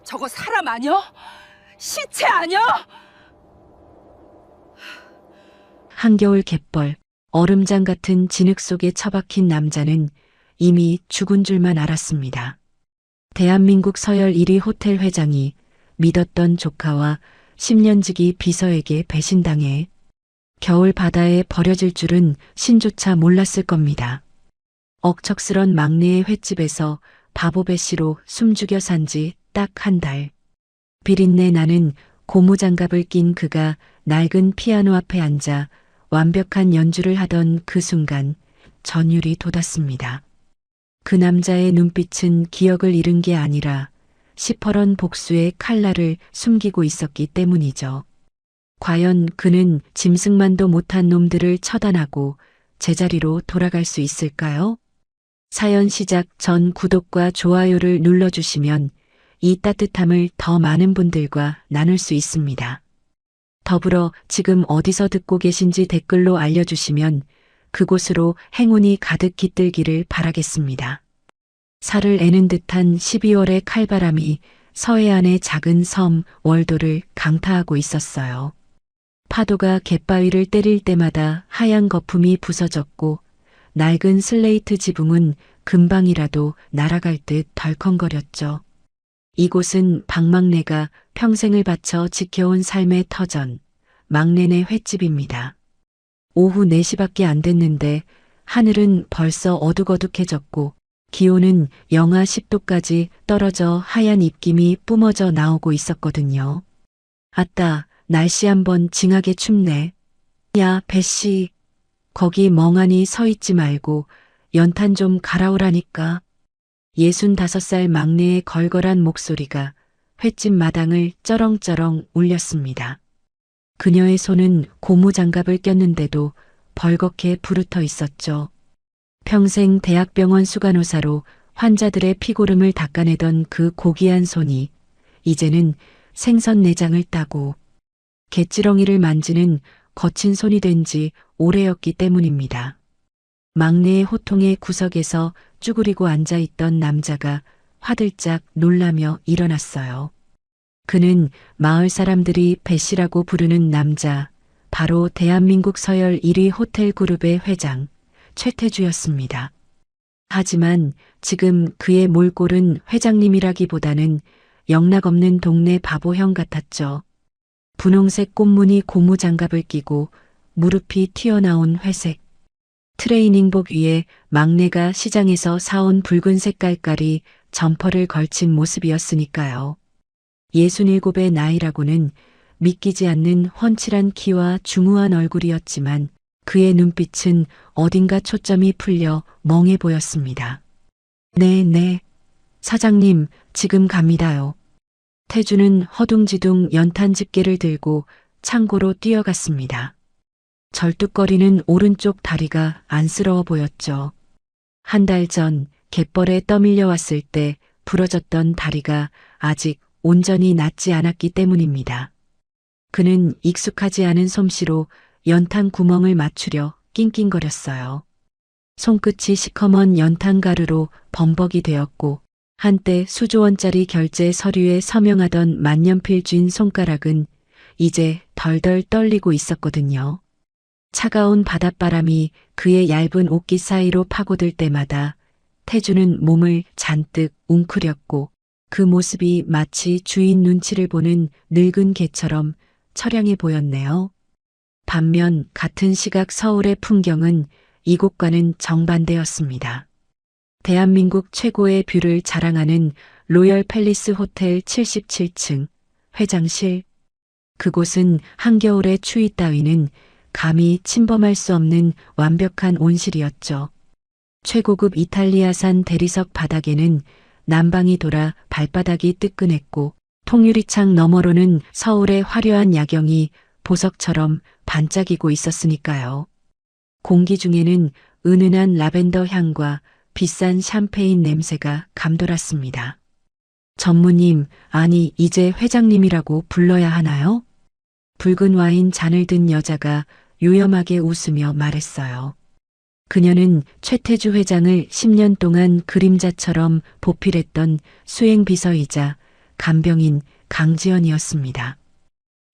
저거 사람 아니여? 시체 아니여? 한겨울 갯벌, 얼음장 같은 진흙 속에 처박힌 남자는 이미 죽은 줄만 알았습니다. 대한민국 서열 1위 호텔 회장이 믿었던 조카와 10년지기 비서에게 배신당해 겨울 바다에 버려질 줄은 신조차 몰랐을 겁니다. 억척스런 막내의 횟집에서 바보배 씨로 숨죽여 산 지 딱 한 달. 비린내 나는 고무장갑을 낀 그가 낡은 피아노 앞에 앉아 완벽한 연주를 하던 그 순간 전율이 돋았습니다. 그 남자의 눈빛은 기억을 잃은 게 아니라 시퍼런 복수의 칼날을 숨기고 있었기 때문이죠. 과연 그는 짐승만도 못한 놈들을 처단하고 제자리로 돌아갈 수 있을까요? 사연 시작 전 구독과 좋아요를 눌러주시면 이 따뜻함을 더 많은 분들과 나눌 수 있습니다. 더불어 지금 어디서 듣고 계신지 댓글로 알려주시면 그곳으로 행운이 가득 깃들기를 바라겠습니다. 살을 애는 듯한 12월의 칼바람이 서해안의 작은 섬 월도를 강타하고 있었어요. 파도가 갯바위를 때릴 때마다 하얀 거품이 부서졌고 낡은 슬레이트 지붕은 금방이라도 날아갈 듯 덜컹거렸죠. 이곳은 박막내가 평생을 바쳐 지켜온 삶의 터전, 막내네 횟집입니다. 오후 4시밖에 안 됐는데 하늘은 벌써 어둑어둑해졌고 기온은 영하 10도까지 떨어져 하얀 입김이 뿜어져 나오고 있었거든요. 아따, 날씨 한번 징하게 춥네. 야, 배씨. 거기 멍하니 서 있지 말고 연탄 좀 갈아오라니까. 65살 막내의 걸걸한 목소리가 횟집 마당을 쩌렁쩌렁 울렸습니다. 그녀의 손은 고무장갑을 꼈는데도 벌겋게 부르터 있었죠. 평생 대학병원 수간호사로 환자들의 피고름을 닦아내던 그 고귀한 손이 이제는 생선 내장을 따고 갯지렁이를 만지는 거친 손이 된 지 오래였기 때문입니다. 막내의 호통의 구석에서 쭈그리고 앉아있던 남자가 화들짝 놀라며 일어났어요. 그는 마을 사람들이 배씨라고 부르는 남자, 바로 대한민국 서열 1위 호텔 그룹의 회장, 최태주였습니다. 하지만 지금 그의 몰골은 회장님이라기보다는 영락없는 동네 바보형 같았죠. 분홍색 꽃무늬 고무장갑을 끼고 무릎이 튀어나온 회색 트레이닝복 위에 막내가 시장에서 사온 붉은색 깔깔이 점퍼를 걸친 모습이었으니까요. 67의 나이라고는 믿기지 않는 훤칠한 키와 중후한 얼굴이었지만 그의 눈빛은 어딘가 초점이 풀려 멍해 보였습니다. 네, 사장님, 지금 갑니다요. 태주는 허둥지둥 연탄 집게를 들고 창고로 뛰어갔습니다. 절뚝거리는 오른쪽 다리가 안쓰러워 보였죠. 한 달 전 갯벌에 떠밀려 왔을 때 부러졌던 다리가 아직 온전히 낫지 않았기 때문입니다. 그는 익숙하지 않은 솜씨로 연탄 구멍을 맞추려 낑낑거렸어요. 손끝이 시커먼 연탄 가루로 범벅이 되었고 한때 수조원짜리 결제 서류에 서명하던 만년필 쥔 손가락은 이제 덜덜 떨리고 있었거든요. 차가운 바닷바람이 그의 얇은 옷깃 사이로 파고들 때마다 태주는 몸을 잔뜩 웅크렸고 그 모습이 마치 주인 눈치를 보는 늙은 개처럼 처량해 보였네요. 반면 같은 시각 서울의 풍경은 이곳과는 정반대였습니다. 대한민국 최고의 뷰를 자랑하는 로열 팰리스 호텔 77층 회장실. 그곳은 한겨울의 추위 따위는 감히 침범할 수 없는 완벽한 온실이었죠. 최고급 이탈리아산 대리석 바닥에는 난방이 돌아 발바닥이 뜨끈했고 통유리창 너머로는 서울의 화려한 야경이 보석처럼 반짝이고 있었으니까요. 공기 중에는 은은한 라벤더 향과 비싼 샴페인 냄새가 감돌았습니다. 전무님, 아니 이제 회장님이라고 불러야 하나요? 붉은 와인 잔을 든 여자가 요염하게 웃으며 말했어요. 그녀는 최태주 회장을 10년 동안 그림자처럼 보필했던 수행비서이자 간병인 강지연이었습니다.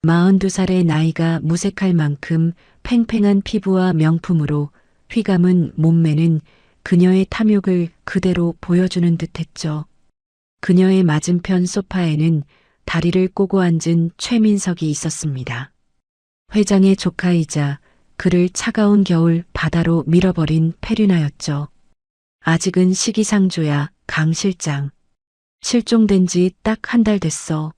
42살의 나이가 무색할 만큼 팽팽한 피부와 명품으로 휘감은 몸매는 그녀의 탐욕을 그대로 보여주는 듯했죠. 그녀의 맞은편 소파에는 다리를 꼬고 앉은 최민석이 있었습니다. 회장의 조카이자 그를 차가운 겨울 바다로 밀어버린 페류나였죠. 아직은 시기상조야, 강 실장. 실종된 지 딱 한 달 됐어.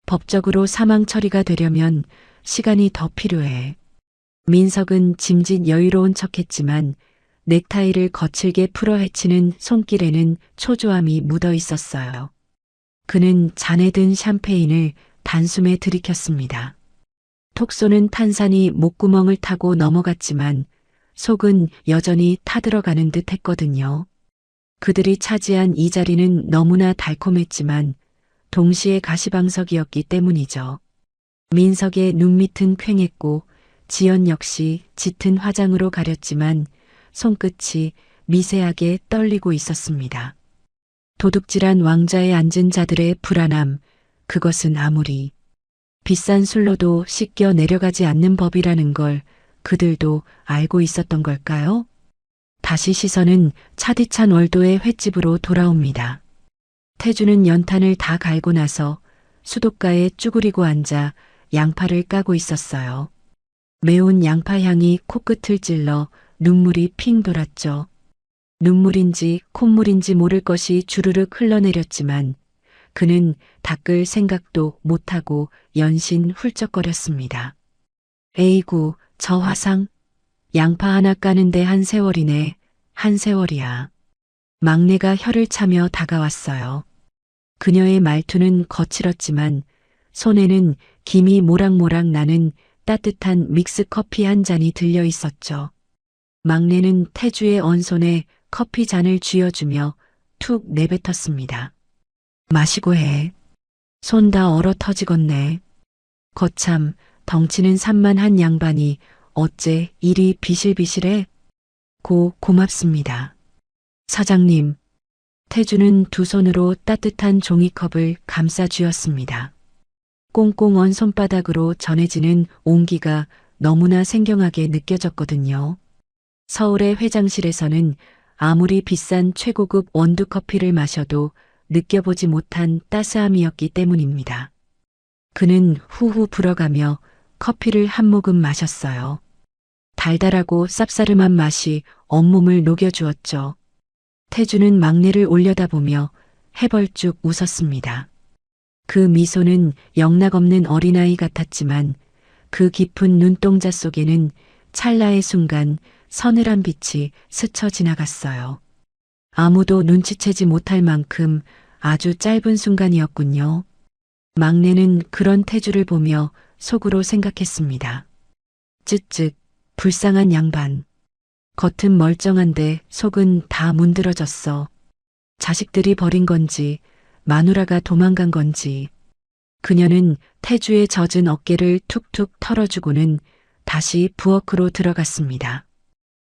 법적으로 사망 처리가 되려면 시간이 더 필요해. 민석은 짐짓 여유로운 척했지만 넥타이를 거칠게 풀어 헤치는 손길에는 초조함이 묻어 있었어요. 그는 잔에 든 샴페인을 단숨에 들이켰습니다. 톡 쏘는 탄산이 목구멍을 타고 넘어갔지만 속은 여전히 타들어가는 듯 했거든요. 그들이 차지한 이 자리는 너무나 달콤했지만 동시에 가시방석이었기 때문이죠. 민석의 눈밑은 퀭했고 지연 역시 짙은 화장으로 가렸지만 손끝이 미세하게 떨리고 있었습니다. 도둑질한 왕자에 앉은 자들의 불안함, 그것은 아무리 비싼 술로도 씻겨 내려가지 않는 법이라는 걸 그들도 알고 있었던 걸까요? 다시 시선은 차디찬 월도의 횟집으로 돌아옵니다. 태주는 연탄을 다 갈고 나서 수도가에 쭈그리고 앉아 양파를 까고 있었어요. 매운 양파 향이 코끝을 찔러 눈물이 핑 돌았죠. 눈물인지 콧물인지 모를 것이 주르륵 흘러내렸지만 그는 닦을 생각도 못하고 연신 훌쩍거렸습니다. 에이구, 저 화상. 양파 하나 까는데 한 세월이네. 한 세월이야. 막내가 혀를 차며 다가왔어요. 그녀의 말투는 거칠었지만 손에는 김이 모락모락 나는 따뜻한 믹스커피 한 잔이 들려 있었죠. 막내는 태주의 언손에 커피 잔을 쥐어주며 툭 내뱉었습니다. 마시고 해. 손 다 얼어 터지겠네. 거참 덩치는 산만한 양반이 어째 이리 비실비실해? 고맙습니다. 사장님. 태주는 두 손으로 따뜻한 종이컵을 감싸 쥐었습니다. 꽁꽁 언 손바닥으로 전해지는 온기가 너무나 생경하게 느껴졌거든요. 서울의 회장실에서는 아무리 비싼 최고급 원두커피를 마셔도 느껴보지 못한 따스함이었기 때문입니다. 그는 후후 불어가며 커피를 한 모금 마셨어요. 달달하고 쌉싸름한 맛이 온몸을 녹여주었죠. 태주는 막내를 올려다보며 해벌쭉 웃었습니다. 그 미소는 영락없는 어린아이 같았지만 그 깊은 눈동자 속에는 찰나의 순간 서늘한 빛이 스쳐 지나갔어요. 아무도 눈치채지 못할 만큼 아주 짧은 순간이었군요. 막내는 그런 태주를 보며 속으로 생각했습니다. 쯧쯧, 불쌍한 양반. 겉은 멀쩡한데 속은 다 문드러졌어. 자식들이 버린 건지 마누라가 도망간 건지. 그녀는 태주의 젖은 어깨를 툭툭 털어주고는 다시 부엌으로 들어갔습니다.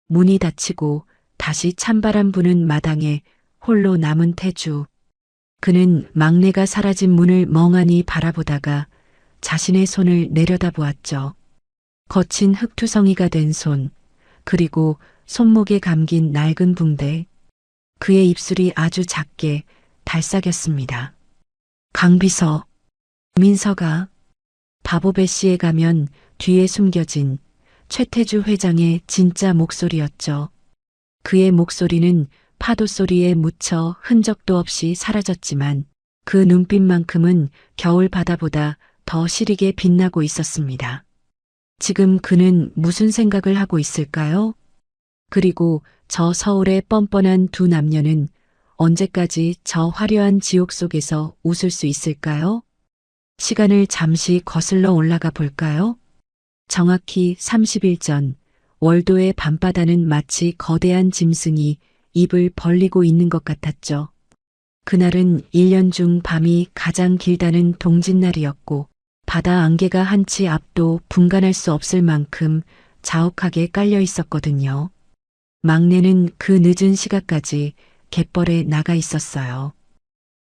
문이 닫히고 다시 찬바람 부는 마당에 홀로 남은 태주. 그는 막내가 사라진 문을 멍하니 바라보다가 자신의 손을 내려다보았죠. 거친 흙투성이가 된 손, 그리고 손목에 감긴 낡은 붕대. 그의 입술이 아주 작게 달싹였습니다. 강비서, 민서가. 바보배 씨에 가면 뒤에 숨겨진 최태주 회장의 진짜 목소리였죠. 그의 목소리는 파도 소리에 묻혀 흔적도 없이 사라졌지만 그 눈빛만큼은 겨울 바다보다 더 시리게 빛나고 있었습니다. 지금 그는 무슨 생각을 하고 있을까요? 그리고 저 서울의 뻔뻔한 두 남녀는 언제까지 저 화려한 지옥 속에서 웃을 수 있을까요? 시간을 잠시 거슬러 올라가 볼까요? 정확히 30일 전 월도의 밤바다는 마치 거대한 짐승이 입을 벌리고 있는 것 같았죠. 그날은 1년 중 밤이 가장 길다는 동짓날이었고 바다 안개가 한치 앞도 분간할 수 없을 만큼 자욱하게 깔려 있었거든요. 막내는 그 늦은 시각까지 갯벌에 나가 있었어요.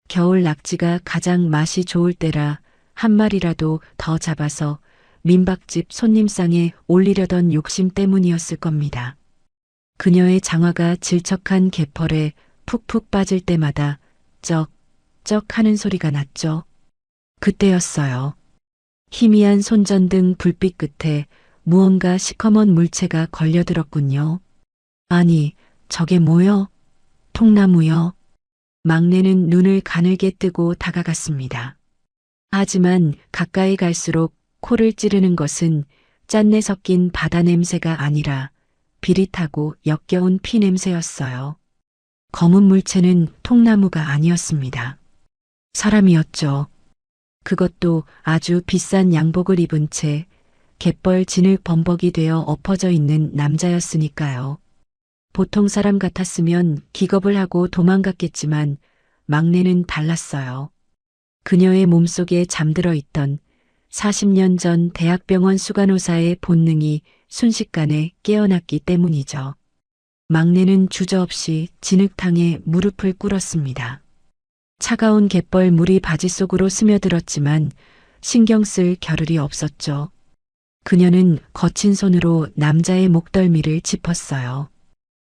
겨울 낙지가 가장 맛이 좋을 때라 한 마리라도 더 잡아서 민박집 손님상에 올리려던 욕심 때문이었을 겁니다. 그녀의 장화가 질척한 갯벌에 푹푹 빠질 때마다 쩍쩍 하는 소리가 났죠. 그때였어요. 희미한 손전등 불빛 끝에 무언가 시커먼 물체가 걸려들었군요. 아니, 저게 뭐여? 통나무요. 막내는 눈을 가늘게 뜨고 다가갔습니다. 하지만 가까이 갈수록 코를 찌르는 것은 짠내 섞인 바다 냄새가 아니라 비릿하고 역겨운 피 냄새였어요. 검은 물체는 통나무가 아니었습니다. 사람이었죠. 그것도 아주 비싼 양복을 입은 채 갯벌 진흙 범벅이 되어 엎어져 있는 남자였으니까요. 보통 사람 같았으면 기겁을 하고 도망갔겠지만 막내는 달랐어요. 그녀의 몸속에 잠들어 있던 40년 전 대학병원 수간호사의 본능이 순식간에 깨어났기 때문이죠. 막내는 주저없이 진흙탕에 무릎을 꿇었습니다. 차가운 갯벌 물이 바지 속으로 스며들었지만 신경 쓸 겨를이 없었죠. 그녀는 거친 손으로 남자의 목덜미를 짚었어요.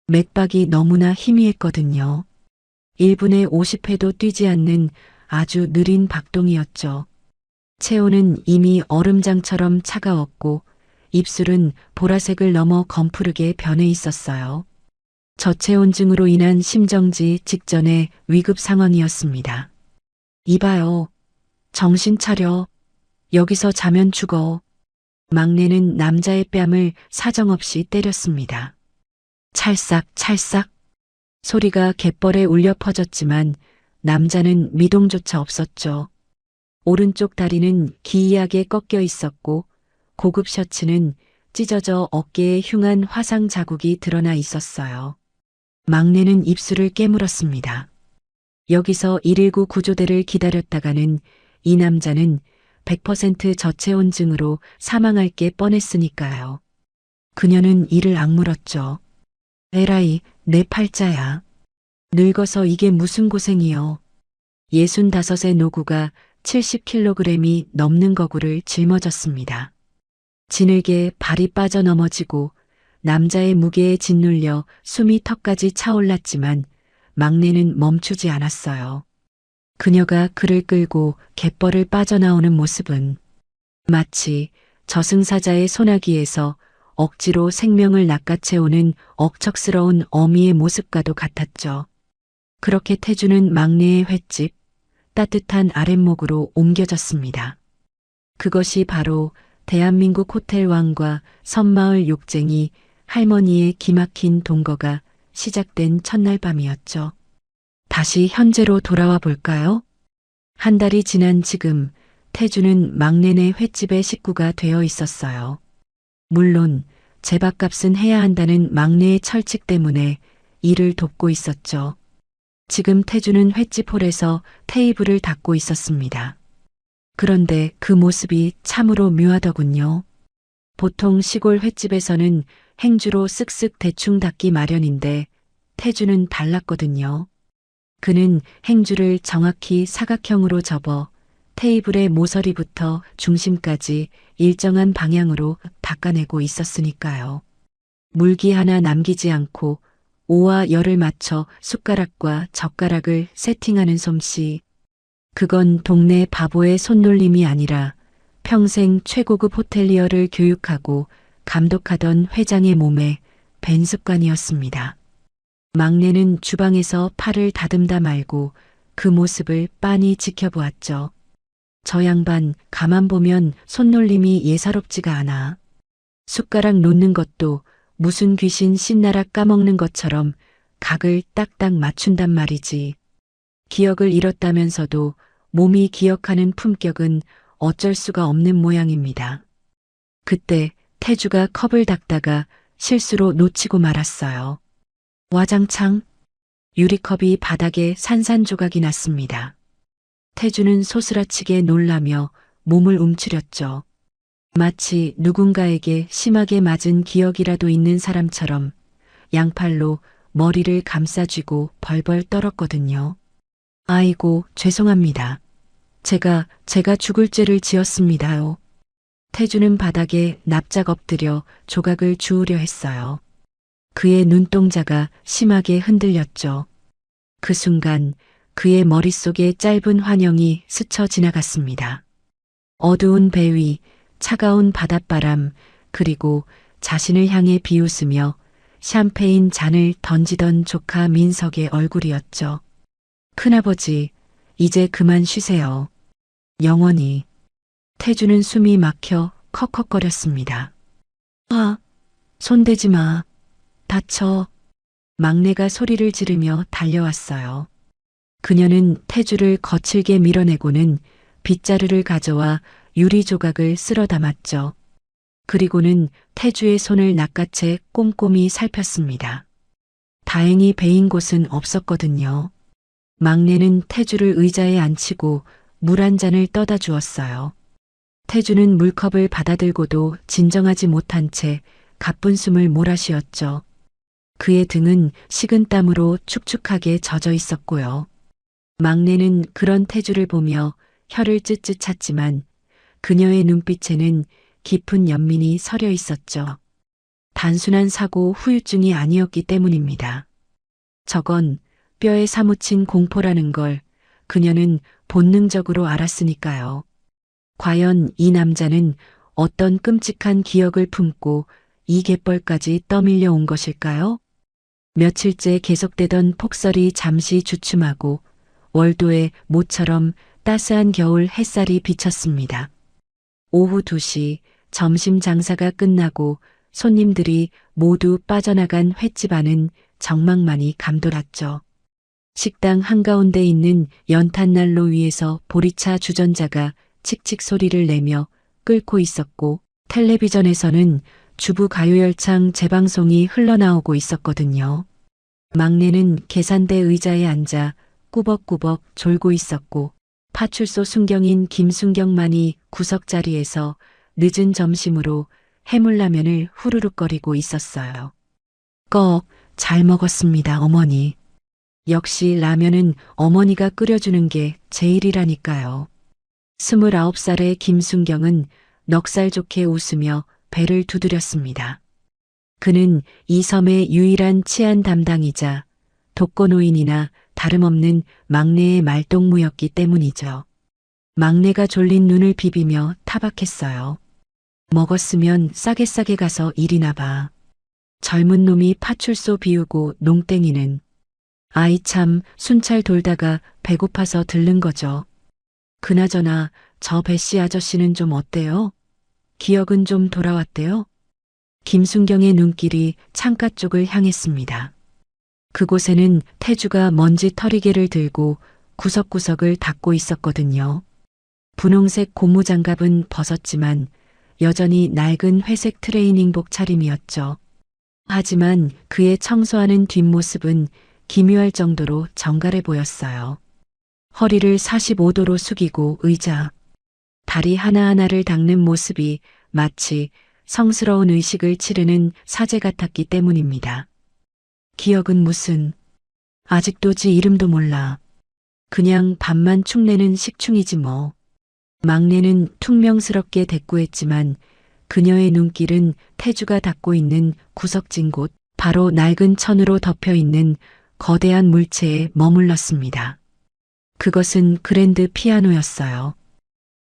맥박이 너무나 희미했거든요. 1분에 50회도 뛰지 않는 아주 느린 박동이었죠. 체온은 이미 얼음장처럼 차가웠고 입술은 보라색을 넘어 검푸르게 변해 있었어요. 저체온증으로 인한 심정지 직전의 위급 상황이었습니다. 이봐요. 정신 차려. 여기서 자면 죽어. 막내는 남자의 뺨을 사정없이 때렸습니다. 찰싹 찰싹 소리가 갯벌에 울려 퍼졌지만 남자는 미동조차 없었죠. 오른쪽 다리는 기이하게 꺾여 있었고 고급 셔츠는 찢어져 어깨에 흉한 화상 자국이 드러나 있었어요. 막내는 입술을 깨물었습니다. 여기서 119 구조대를 기다렸다가는 이 남자는 100% 저체온증으로 사망할 게 뻔했으니까요. 그녀는 이를 악물었죠. 에라이, 내 팔자야. 늙어서 이게 무슨 고생이여. 65의 노구가 70kg이 넘는 거구를 짊어졌습니다. 진흙에 발이 빠져 넘어지고 남자의 무게에 짓눌려 숨이 턱까지 차올랐지만 막내는 멈추지 않았어요. 그녀가 그를 끌고 갯벌을 빠져나오는 모습은 마치 저승사자의 소나기에서 억지로 생명을 낚아채우는 억척스러운 어미의 모습과도 같았죠. 그렇게 태주는 막내의 횟집, 따뜻한 아랫목으로 옮겨졌습니다. 그것이 바로 대한민국 호텔왕과 섬마을 욕쟁이 할머니의 기막힌 동거가 시작된 첫날 밤이었죠. 다시 현재로 돌아와 볼까요? 한 달이 지난 지금 태주는 막내네 횟집의 식구가 되어 있었어요. 물론 제밥값은 해야 한다는 막내의 철칙 때문에 일을 돕고 있었죠. 지금 태주는 횟집 홀에서 테이블을 닦고 있었습니다. 그런데 그 모습이 참으로 묘하더군요. 보통 시골 횟집에서는 행주로 쓱쓱 대충 닦기 마련인데 태주는 달랐거든요. 그는 행주를 정확히 사각형으로 접어 테이블의 모서리부터 중심까지 일정한 방향으로 닦아내고 있었으니까요. 물기 하나 남기지 않고 오와 열을 맞춰 숟가락과 젓가락을 세팅하는 솜씨. 그건 동네 바보의 손놀림이 아니라 평생 최고급 호텔리어를 교육하고 감독하던 회장의 몸에 밴 습관이었습니다. 막내는 주방에서 팔을 다듬다 말고 그 모습을 빤히 지켜보았죠. 저 양반 가만 보면 손놀림이 예사롭지가 않아. 숟가락 놓는 것도 무슨 귀신 신나락 까먹는 것처럼 각을 딱딱 맞춘단 말이지. 기억을 잃었다면서도 몸이 기억하는 품격은 어쩔 수가 없는 모양입니다. 그때 태주가 컵을 닦다가 실수로 놓치고 말았어요. 와장창 유리컵이 바닥에 산산조각이 났습니다. 태주는 소스라치게 놀라며 몸을 움츠렸죠. 마치 누군가에게 심하게 맞은 기억이라도 있는 사람처럼 양팔로 머리를 감싸쥐고 벌벌 떨었거든요. 아이고, 죄송합니다. 제가 죽을 죄를 지었습니다요. 태주는 바닥에 납작 엎드려 조각을 주우려 했어요. 그의 눈동자가 심하게 흔들렸죠. 그 순간 그의 머릿속에 짧은 환영이 스쳐 지나갔습니다. 어두운 배 위, 차가운 바닷바람, 그리고 자신을 향해 비웃으며 샴페인 잔을 던지던 조카 민석의 얼굴이었죠. 큰아버지, 이제 그만 쉬세요. 영원히. 태주는 숨이 막혀 컥컥거렸습니다. 아, 손대지 마. 다쳐. 막내가 소리를 지르며 달려왔어요. 그녀는 태주를 거칠게 밀어내고는 빗자루를 가져와 유리 조각을 쓸어 담았죠. 그리고는 태주의 손을 낚아채 꼼꼼히 살폈습니다. 다행히 베인 곳은 없었거든요. 막내는 태주를 의자에 앉히고 물 한 잔을 떠다 주었어요. 태주는 물컵을 받아들고도 진정하지 못한 채 가쁜 숨을 몰아쉬었죠. 그의 등은 식은 땀으로 축축하게 젖어 있었고요. 막내는 그런 태주를 보며 혀를 찢찢 찼지만 그녀의 눈빛에는 깊은 연민이 서려 있었죠. 단순한 사고 후유증이 아니었기 때문입니다. 저건 뼈에 사무친 공포라는 걸 그녀는 본능적으로 알았으니까요. 과연 이 남자는 어떤 끔찍한 기억을 품고 이 갯벌까지 떠밀려 온 것일까요? 며칠째 계속되던 폭설이 잠시 주춤하고 월도의 모처럼 따스한 겨울 햇살이 비쳤습니다. 오후 2시 점심 장사가 끝나고 손님들이 모두 빠져나간 횟집 안은 정막만이 감돌았죠. 식당 한가운데 있는 연탄난로 위에서 보리차 주전자가 칙칙 소리를 내며 끓고 있었고 텔레비전에서는 주부 가요열창 재방송이 흘러나오고 있었거든요. 막내는 계산대 의자에 앉아 꾸벅꾸벅 졸고 있었고 파출소 순경인 김순경만이 구석자리에서 늦은 점심으로 해물라면을 후루룩거리고 있었어요. 꺽, 잘 먹었습니다, 어머니. 역시 라면은 어머니가 끓여주는 게 제일이라니까요. 29살의 김순경은 넉살 좋게 웃으며 배를 두드렸습니다. 그는 이 섬의 유일한 치안 담당이자 독거노인이나 다름없는 막내의 말동무였기 때문이죠. 막내가 졸린 눈을 비비며 타박했어요. 먹었으면 싸게 가서 일이나 봐. 젊은 놈이 파출소 비우고 농땡이는. 아이 참 순찰 돌다가 배고파서 들른 거죠. 그나저나 저 배씨 아저씨는 좀 어때요? 기억은 좀 돌아왔대요? 김순경의 눈길이 창가 쪽을 향했습니다. 그곳에는 태주가 먼지 털이개를 들고 구석구석을 닦고 있었거든요. 분홍색 고무장갑은 벗었지만 여전히 낡은 회색 트레이닝복 차림이었죠. 하지만 그의 청소하는 뒷모습은 기묘할 정도로 정갈해 보였어요. 허리를 45도로 숙이고 의자, 다리 하나하나를 닦는 모습이 마치 성스러운 의식을 치르는 사제 같았기 때문입니다. 기억은 무슨, 아직도 지 이름도 몰라. 그냥 밥만 축내는 식충이지 뭐. 막내는 퉁명스럽게 대꾸했지만 그녀의 눈길은 태주가 닦고 있는 구석진 곳, 바로 낡은 천으로 덮여 있는 거대한 물체에 머물렀습니다. 그것은 그랜드 피아노였어요.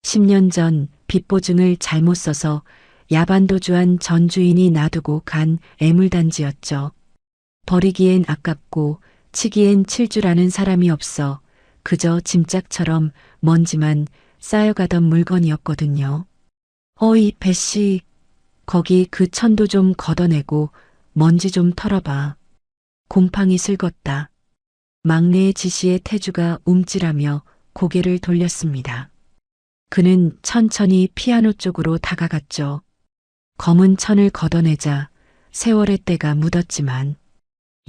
10년 전 빚보증을 잘못 써서 야반도주한 전 주인이 놔두고 간 애물단지였죠. 버리기엔 아깝고 치기엔 칠 줄 아는 사람이 없어 그저 짐짝처럼 먼지만 쌓여가던 물건이었거든요. 어이 배씨, 거기 그 천도 좀 걷어내고 먼지 좀 털어봐. 곰팡이 슬겄다. 막내의 지시에 태주가 움찔하며 고개를 돌렸습니다. 그는 천천히 피아노 쪽으로 다가갔죠. 검은 천을 걷어내자 세월의 때가 묻었지만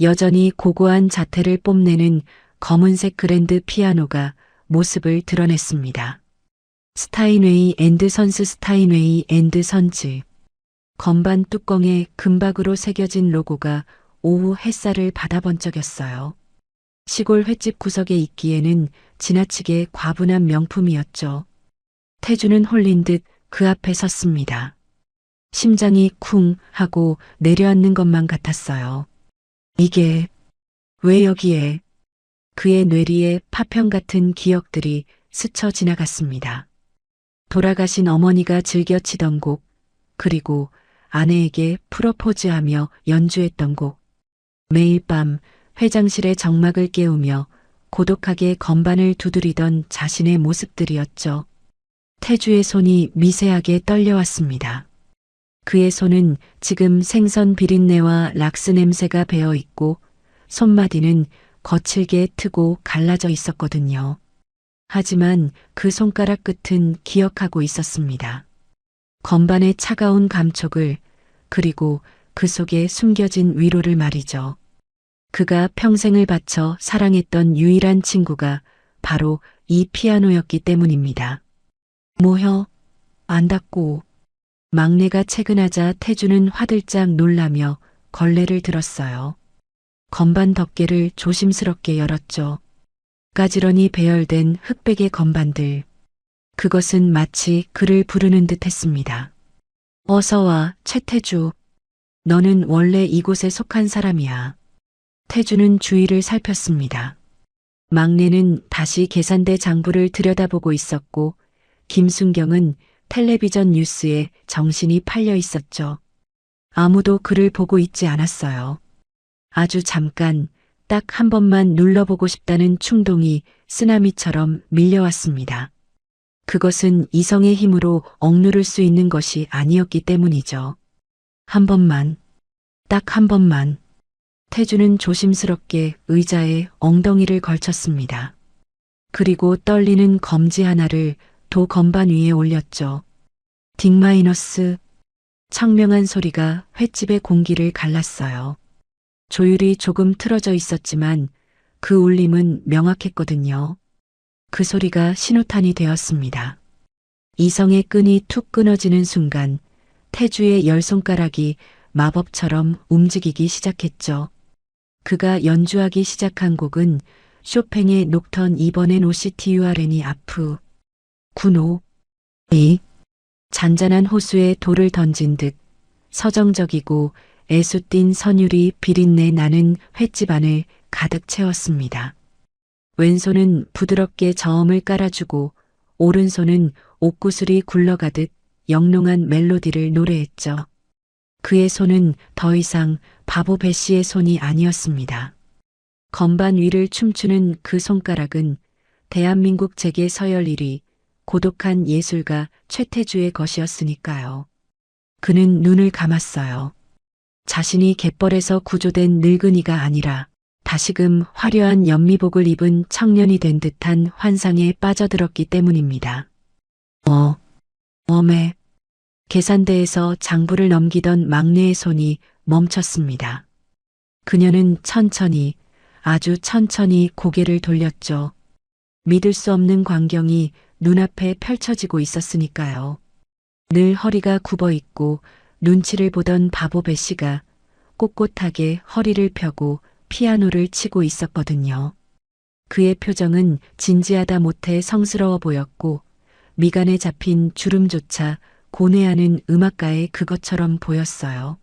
여전히 고고한 자태를 뽐내는 검은색 그랜드 피아노가 모습을 드러냈습니다. 스타인웨이 앤드 선스 스타인웨이 앤드 선즈. 건반 뚜껑에 금박으로 새겨진 로고가 오후 햇살을 받아 번쩍였어요. 시골 횟집 구석에 있기에는 지나치게 과분한 명품이었죠. 태주는 홀린 듯 그 앞에 섰습니다. 심장이 쿵 하고 내려앉는 것만 같았어요. 이게 왜 여기에? 그의 뇌리에 파편 같은 기억들이 스쳐 지나갔습니다. 돌아가신 어머니가 즐겨 치던 곡, 그리고 아내에게 프로포즈하며 연주했던 곡. 매일 밤 회장실의 정막을 깨우며 고독하게 건반을 두드리던 자신의 모습들이었죠. 태주의 손이 미세하게 떨려왔습니다. 그의 손은 지금 생선 비린내와 락스 냄새가 배어 있고 손마디는 거칠게 트고 갈라져 있었거든요. 하지만 그 손가락 끝은 기억하고 있었습니다. 건반의 차가운 감촉을, 그리고 그 속에 숨겨진 위로를 말이죠. 그가 평생을 바쳐 사랑했던 유일한 친구가 바로 이 피아노였기 때문입니다. 뭐여? 안 닫고. 막내가 퇴근하자 태주는 화들짝 놀라며 걸레를 들었어요. 건반 덮개를 조심스럽게 열었죠. 가지런히 배열된 흑백의 건반들. 그것은 마치 그를 부르는 듯 했습니다. 어서 와, 최태주. 너는 원래 이곳에 속한 사람이야. 태주는 주위를 살폈습니다. 막내는 다시 계산대 장부를 들여다보고 있었고 김순경은 텔레비전 뉴스에 정신이 팔려 있었죠. 아무도 그를 보고 있지 않았어요. 아주 잠깐, 딱 한 번만 눌러보고 싶다는 충동이 쓰나미처럼 밀려왔습니다. 그것은 이성의 힘으로 억누를 수 있는 것이 아니었기 때문이죠. 한 번만, 딱 한 번만. 태주는 조심스럽게 의자에 엉덩이를 걸쳤습니다. 그리고 떨리는 검지 하나를 도 건반 위에 올렸죠. 딕-, 청명한 소리가 횟집의 공기를 갈랐어요. 조율이 조금 틀어져 있었지만 그 울림은 명확했거든요. 그 소리가 신호탄이 되었습니다. 이성의 끈이 툭 끊어지는 순간 태주의 열 손가락이 마법처럼 움직이기 시작했죠. 그가 연주하기 시작한 곡은 쇼팽의 녹턴 2번의 OCTURN이 아프. 군호. 이 잔잔한 호수에 돌을 던진 듯 서정적이고 애수띤 선율이 비린내 나는 횟집 안을 가득 채웠습니다. 왼손은 부드럽게 저음을 깔아주고 오른손은 옥구슬이 굴러가듯 영롱한 멜로디를 노래했죠. 그의 손은 더 이상 바보 배씨의 손이 아니었습니다. 건반 위를 춤추는 그 손가락은 대한민국 재계 서열 1위 고독한 예술가 최태주의 것이었으니까요. 그는 눈을 감았어요. 자신이 갯벌에서 구조된 늙은이가 아니라 다시금 화려한 연미복을 입은 청년이 된 듯한 환상에 빠져들었기 때문입니다. 웜에 계산대에서 장부를 넘기던 막내의 손이 멈췄습니다. 그녀는 천천히, 아주 천천히 고개를 돌렸죠. 믿을 수 없는 광경이 눈앞에 펼쳐지고 있었으니까요. 늘 허리가 굽어 있고 눈치를 보던 바보 배씨가 꼿꼿하게 허리를 펴고 피아노를 치고 있었거든요. 그의 표정은 진지하다 못해 성스러워 보였고 미간에 잡힌 주름조차 고뇌하는 음악가의 그것처럼 보였어요.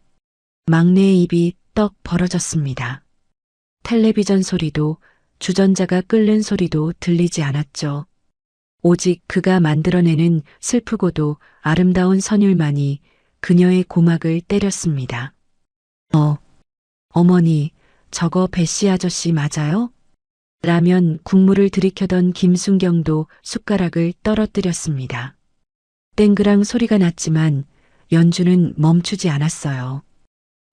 막내의 입이 떡 벌어졌습니다. 텔레비전 소리도 주전자가 끓는 소리도 들리지 않았죠. 오직 그가 만들어내는 슬프고도 아름다운 선율만이 그녀의 고막을 때렸습니다. 어머니, 저거 배씨 아저씨 맞아요? 라면 국물을 들이켜던 김순경도 숟가락을 떨어뜨렸습니다. 땡그랑 소리가 났지만 연주는 멈추지 않았어요.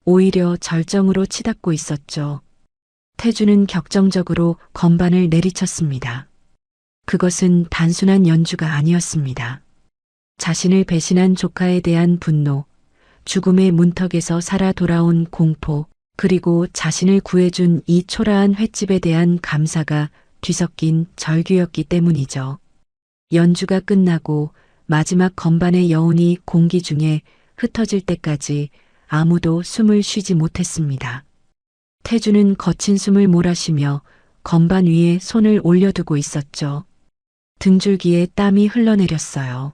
오히려 절정으로 치닫고 있었죠. 태주는 격정적으로 건반을 내리쳤습니다. 그것은 단순한 연주가 아니었습니다. 자신을 배신한 조카에 대한 분노, 죽음의 문턱에서 살아 돌아온 공포, 그리고 자신을 구해준 이 초라한 횟집에 대한 감사가 뒤섞인 절규였기 때문이죠. 연주가 끝나고 마지막 건반의 여운이 공기 중에 흩어질 때까지 아무도 숨을 쉬지 못했습니다. 태주는 거친 숨을 몰아쉬며 건반 위에 손을 올려두고 있었죠. 등줄기에 땀이 흘러내렸어요.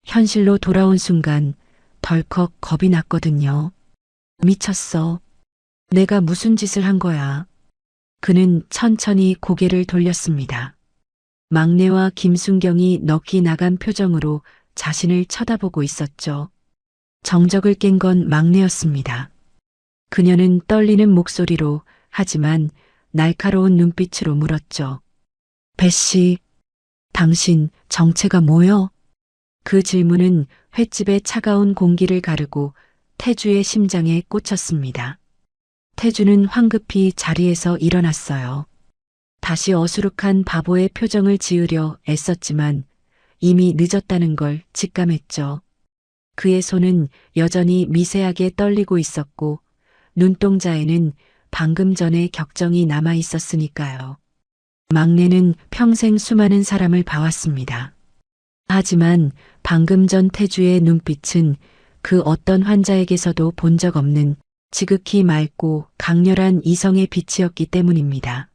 현실로 돌아온 순간 덜컥 겁이 났거든요. 미쳤어. 내가 무슨 짓을 한 거야. 그는 천천히 고개를 돌렸습니다. 막내와 김순경이 넋이 나간 표정으로 자신을 쳐다보고 있었죠. 정적을 깬 건 막내였습니다. 그녀는 떨리는 목소리로 하지만 날카로운 눈빛으로 물었죠. 배 씨, 당신 정체가 뭐여? 그 질문은 횟집의 차가운 공기를 가르고 태주의 심장에 꽂혔습니다. 태주는 황급히 자리에서 일어났어요. 다시 어수룩한 바보의 표정을 지으려 애썼지만 이미 늦었다는 걸 직감했죠. 그의 손은 여전히 미세하게 떨리고 있었고 눈동자에는 방금 전의 격정이 남아 있었으니까요. 막내는 평생 수많은 사람을 봐왔습니다. 하지만 방금 전 태주의 눈빛은 그 어떤 환자에게서도 본 적 없는 지극히 맑고 강렬한 이성의 빛이었기 때문입니다.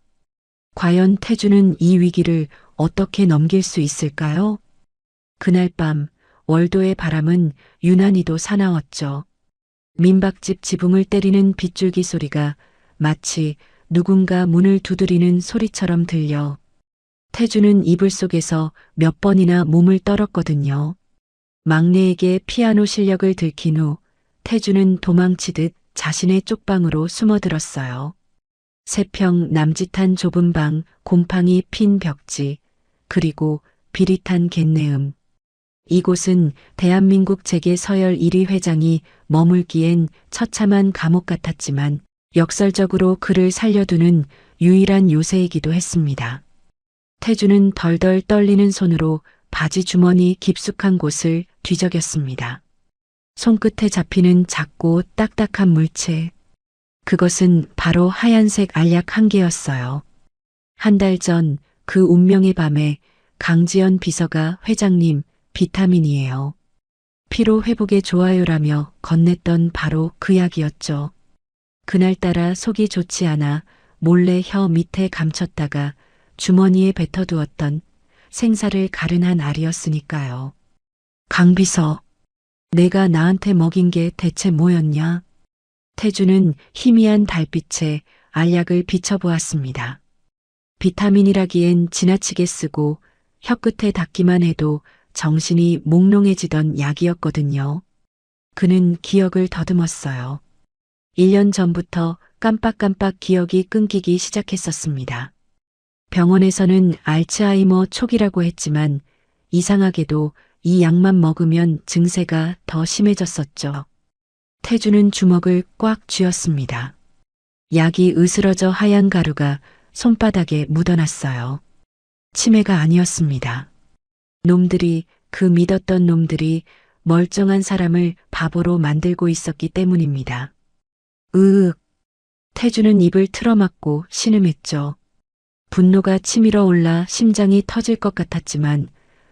과연 태주는 이 위기를 어떻게 넘길 수 있을까요? 그날 밤 월도의 바람은 유난히도 사나웠죠. 민박집 지붕을 때리는 빗줄기 소리가 마치 누군가 문을 두드리는 소리처럼 들려 태주는 이불 속에서 몇 번이나 몸을 떨었거든요. 막내에게 피아노 실력을 들킨 후 태주는 도망치듯 자신의 쪽방으로 숨어들었어요. 세평 남짓한 좁은 방, 곰팡이 핀 벽지, 그리고 비릿한 갯내음. 이곳은 대한민국 재계 서열 1위 회장이 머물기엔 처참한 감옥 같았지만 역설적으로 그를 살려두는 유일한 요새이기도 했습니다. 태주는 덜덜 떨리는 손으로 바지 주머니 깊숙한 곳을 뒤적였습니다. 손끝에 잡히는 작고 딱딱한 물체. 그것은 바로 하얀색 알약 한 개였어요. 한 달 전 그 운명의 밤에 강지연 비서가 회장님 비타민이에요. 피로 회복에 좋아요라며 건넸던 바로 그 약이었죠. 그날따라 속이 좋지 않아 몰래 혀 밑에 감췄다가 주머니에 뱉어두었던 생사를 가른한 알이었으니까요. 강비서, 내가 나한테 먹인 게 대체 뭐였냐? 태주는 희미한 달빛에 알약을 비춰보았습니다. 비타민이라기엔 지나치게 쓰고 혀끝에 닿기만 해도 정신이 몽롱해지던 약이었거든요. 그는 기억을 더듬었어요. 1년 전부터 깜빡깜빡 기억이 끊기기 시작했었습니다. 병원에서는 알츠하이머 초기라고 했지만 이상하게도 이 약만 먹으면 증세가 더 심해졌었죠. 태주는 주먹을 꽉 쥐었습니다. 약이 으스러져 하얀 가루가 손바닥에 묻어났어요. 치매가 아니었습니다. 놈들이, 그 믿었던 놈들이 멀쩡한 사람을 바보로 만들고 있었기 때문입니다. 으윽. 태주는 입을 틀어막고 신음했죠. 분노가 치밀어 올라 심장이 터질 것 같았지만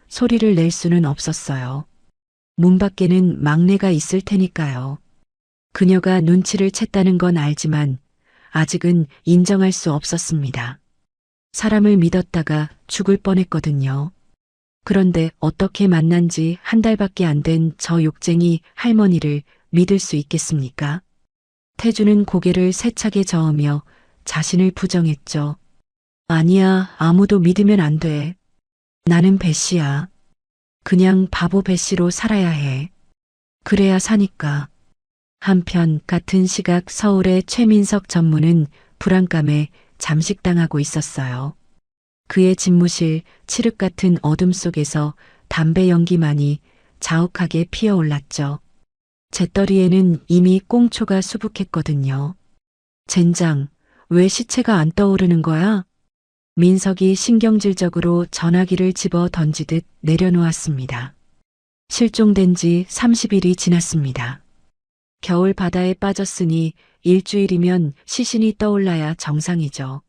소리를 낼 수는 없었어요. 문 밖에는 막내가 있을 테니까요. 그녀가 눈치를 챘다는 건 알지만 아직은 인정할 수 없었습니다. 사람을 믿었다가 죽을 뻔했거든요. 그런데 어떻게 만난 지 한 달밖에 안 된 저 욕쟁이 할머니를 믿을 수 있겠습니까? 태주는 고개를 세차게 저으며 자신을 부정했죠. 아니야, 아무도 믿으면 안 돼. 나는 배씨야. 그냥 바보 배씨로 살아야 해. 그래야 사니까. 한편 같은 시각 서울의 최민석 전무는 불안감에 잠식당하고 있었어요. 그의 집무실 칠흑 같은 어둠 속에서 담배 연기만이 자욱하게 피어올랐죠. 재떨이에는 이미 꽁초가 수북했거든요. 젠장, 왜 시체가 안 떠오르는 거야? 민석이 신경질적으로 전화기를 집어 던지듯 내려놓았습니다. 실종된 지 30일이 지났습니다. 겨울 바다에 빠졌으니 일주일이면 시신이 떠올라야 정상이죠.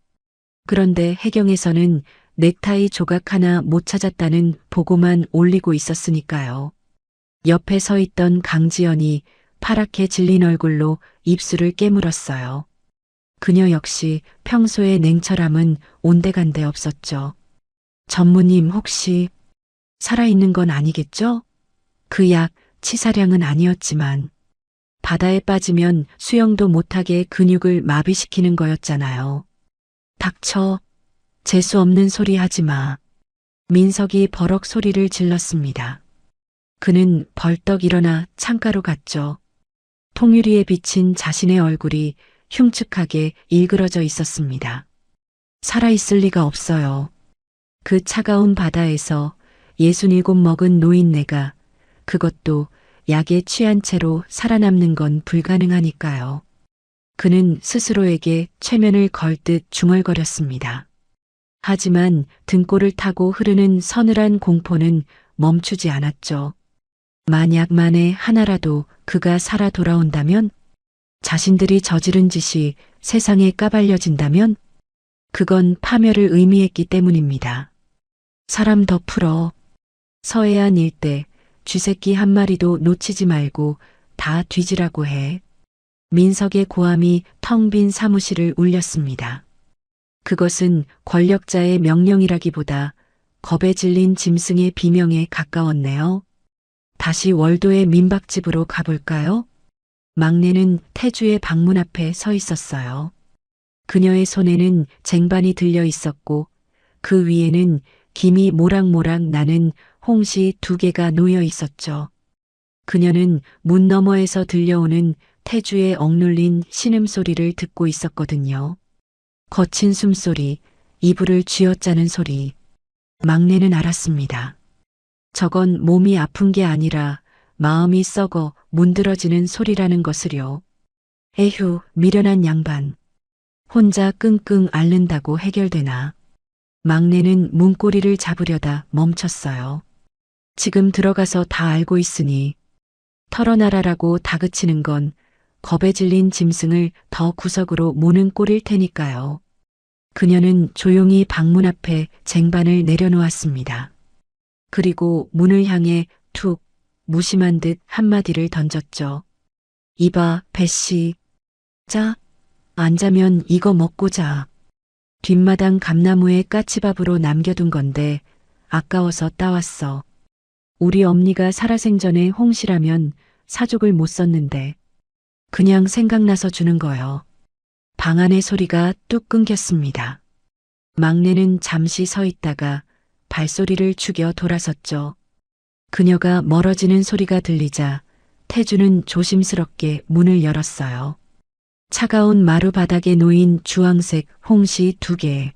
그런데 해경에서는 넥타이 조각 하나 못 찾았다는 보고만 올리고 있었으니까요. 옆에 서 있던 강지연이 파랗게 질린 얼굴로 입술을 깨물었어요. 그녀 역시 평소의 냉철함은 온데간데 없었죠. 전무님 혹시 살아있는 건 아니겠죠? 그 약 치사량은 아니었지만 바다에 빠지면 수영도 못하게 근육을 마비시키는 거였잖아요. 닥쳐. 재수 없는 소리 하지 마. 민석이 버럭 소리를 질렀습니다. 그는 벌떡 일어나 창가로 갔죠. 통유리에 비친 자신의 얼굴이 흉측하게 일그러져 있었습니다. 살아있을 리가 없어요. 그 차가운 바다에서 67 먹은 노인네가 그것도 약에 취한 채로 살아남는 건 불가능하니까요. 그는 스스로에게 최면을 걸듯 중얼거렸습니다. 하지만 등골을 타고 흐르는 서늘한 공포는 멈추지 않았죠. 만약 만에 하나라도 그가 살아 돌아온다면, 자신들이 저지른 짓이 세상에 까발려진다면, 그건 파멸을 의미했기 때문입니다. 사람 더 풀어. 서해안 일대 쥐새끼 한 마리도 놓치지 말고 다 뒤지라고 해. 민석의 고함이 텅 빈 사무실을 울렸습니다. 그것은 권력자의 명령이라기보다 겁에 질린 짐승의 비명에 가까웠네요. 다시 월도의 민박집으로 가볼까요? 막내는 태주의 방문 앞에 서 있었어요. 그녀의 손에는 쟁반이 들려 있었고 그 위에는 김이 모락모락 나는 홍시 2개가 놓여 있었죠. 그녀는 문 너머에서 들려오는 태주의 억눌린 신음소리를 듣고 있었거든요. 거친 숨소리, 이불을 쥐어짜는 소리. 막내는 알았습니다. 저건 몸이 아픈 게 아니라 마음이 썩어 문드러지는 소리라는 것을요. 에휴, 미련한 양반. 혼자 끙끙 앓는다고 해결되나. 막내는 문고리를 잡으려다 멈췄어요. 지금 들어가서 다 알고 있으니 털어놔라라고 다그치는 건 겁에 질린 짐승을 더 구석으로 모는 꼴일 테니까요. 그녀는 조용히 방문 앞에 쟁반을 내려놓았습니다. 그리고 문을 향해 툭 무심한 듯 한마디를 던졌죠. 이봐, 배씨. 자, 안 자면 이거 먹고 자. 뒷마당 감나무에 까치밥으로 남겨둔 건데 아까워서 따왔어. 우리 엄니가 살아생전에 홍시라면 사족을 못 썼는데 그냥 생각나서 주는 거요. 방 안의 소리가 뚝 끊겼습니다. 막내는 잠시 서 있다가 발소리를 죽여 돌아섰죠. 그녀가 멀어지는 소리가 들리자 태주는 조심스럽게 문을 열었어요. 차가운 마루 바닥에 놓인 주황색 홍시 2개.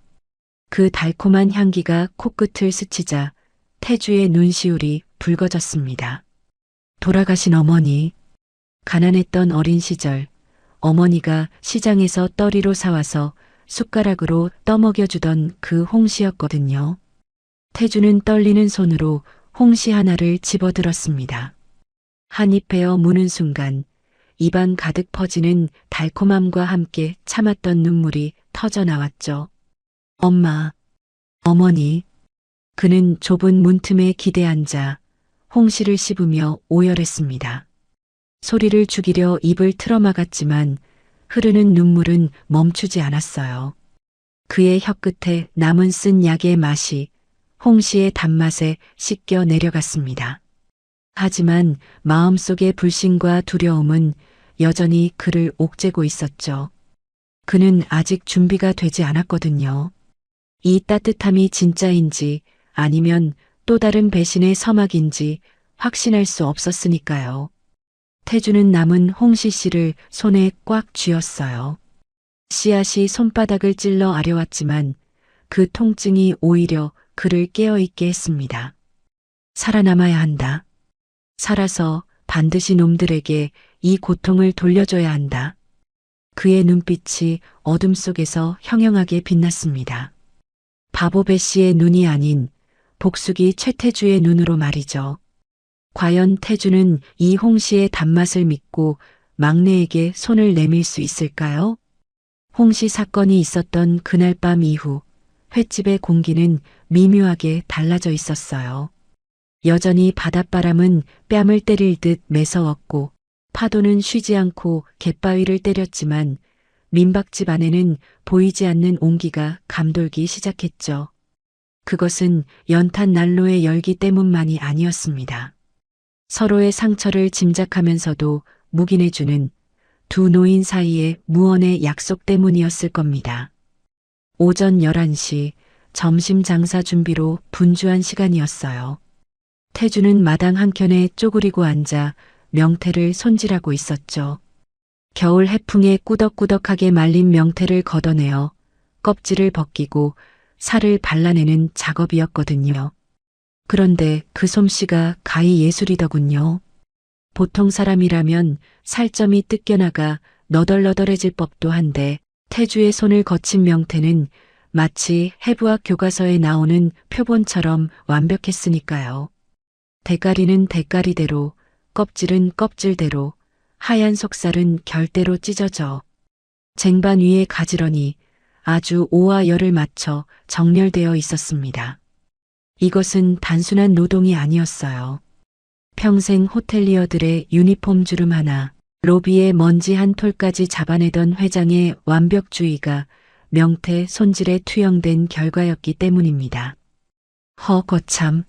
그 달콤한 향기가 코끝을 스치자 태주의 눈시울이 붉어졌습니다. 돌아가신 어머니. 가난했던 어린 시절 어머니가 시장에서 떠리로 사와서 숟가락으로 떠먹여주던 그 홍시였거든요. 태주는 떨리는 손으로 홍시 하나를 집어들었습니다. 한 입 베어 무는 순간 입안 가득 퍼지는 달콤함과 함께 참았던 눈물이 터져 나왔죠. 엄마, 어머니. 그는 좁은 문틈에 기대 앉아 홍시를 씹으며 오열했습니다. 소리를 죽이려 입을 틀어막았지만 흐르는 눈물은 멈추지 않았어요. 그의 혀끝에 남은 쓴 약의 맛이 홍시의 단맛에 씻겨 내려갔습니다. 하지만 마음속의 불신과 두려움은 여전히 그를 옥죄고 있었죠. 그는 아직 준비가 되지 않았거든요. 이 따뜻함이 진짜인지 아니면 또 다른 배신의 서막인지 확신할 수 없었으니까요. 태주는 남은 홍시 씨를 손에 꽉 쥐었어요. 씨앗이 손바닥을 찔러 아려왔지만 그 통증이 오히려 그를 깨어있게 했습니다. 살아남아야 한다. 살아서 반드시 놈들에게 이 고통을 돌려줘야 한다. 그의 눈빛이 어둠 속에서 형형하게 빛났습니다. 바보 배 씨의 눈이 아닌 복수기 최태주의 눈으로 말이죠. 과연 태주는 이 홍시의 단맛을 믿고 막내에게 손을 내밀 수 있을까요? 홍시 사건이 있었던 그날 밤 이후 횟집의 공기는 미묘하게 달라져 있었어요. 여전히 바닷바람은 뺨을 때릴 듯 매서웠고 파도는 쉬지 않고 갯바위를 때렸지만 민박집 안에는 보이지 않는 온기가 감돌기 시작했죠. 그것은 연탄 난로의 열기 때문만이 아니었습니다. 서로의 상처를 짐작하면서도 묵인해주는 두 노인 사이의 무언의 약속 때문이었을 겁니다. 오전 11시 점심 장사 준비로 분주한 시간이었어요. 태주는 마당 한켠에 쪼그리고 앉아 명태를 손질하고 있었죠. 겨울 해풍에 꾸덕꾸덕하게 말린 명태를 걷어내어 껍질을 벗기고 살을 발라내는 작업이었거든요. 그런데 그 솜씨가 가히 예술이더군요. 보통 사람이라면 살점이 뜯겨나가 너덜너덜해질 법도 한데 태주의 손을 거친 명태는 마치 해부학 교과서에 나오는 표본처럼 완벽했으니까요. 대가리는 대가리대로, 껍질은 껍질대로, 하얀 속살은 결대로 찢어져 쟁반 위에 가지런히 아주 오와 열을 맞춰 정렬되어 있었습니다. 이것은 단순한 노동이 아니었어요. 평생 호텔리어들의 유니폼 주름 하나, 로비에 먼지 한 톨까지 잡아내던 회장의 완벽주의가 명태 손질에 투영된 결과였기 때문입니다. 거참,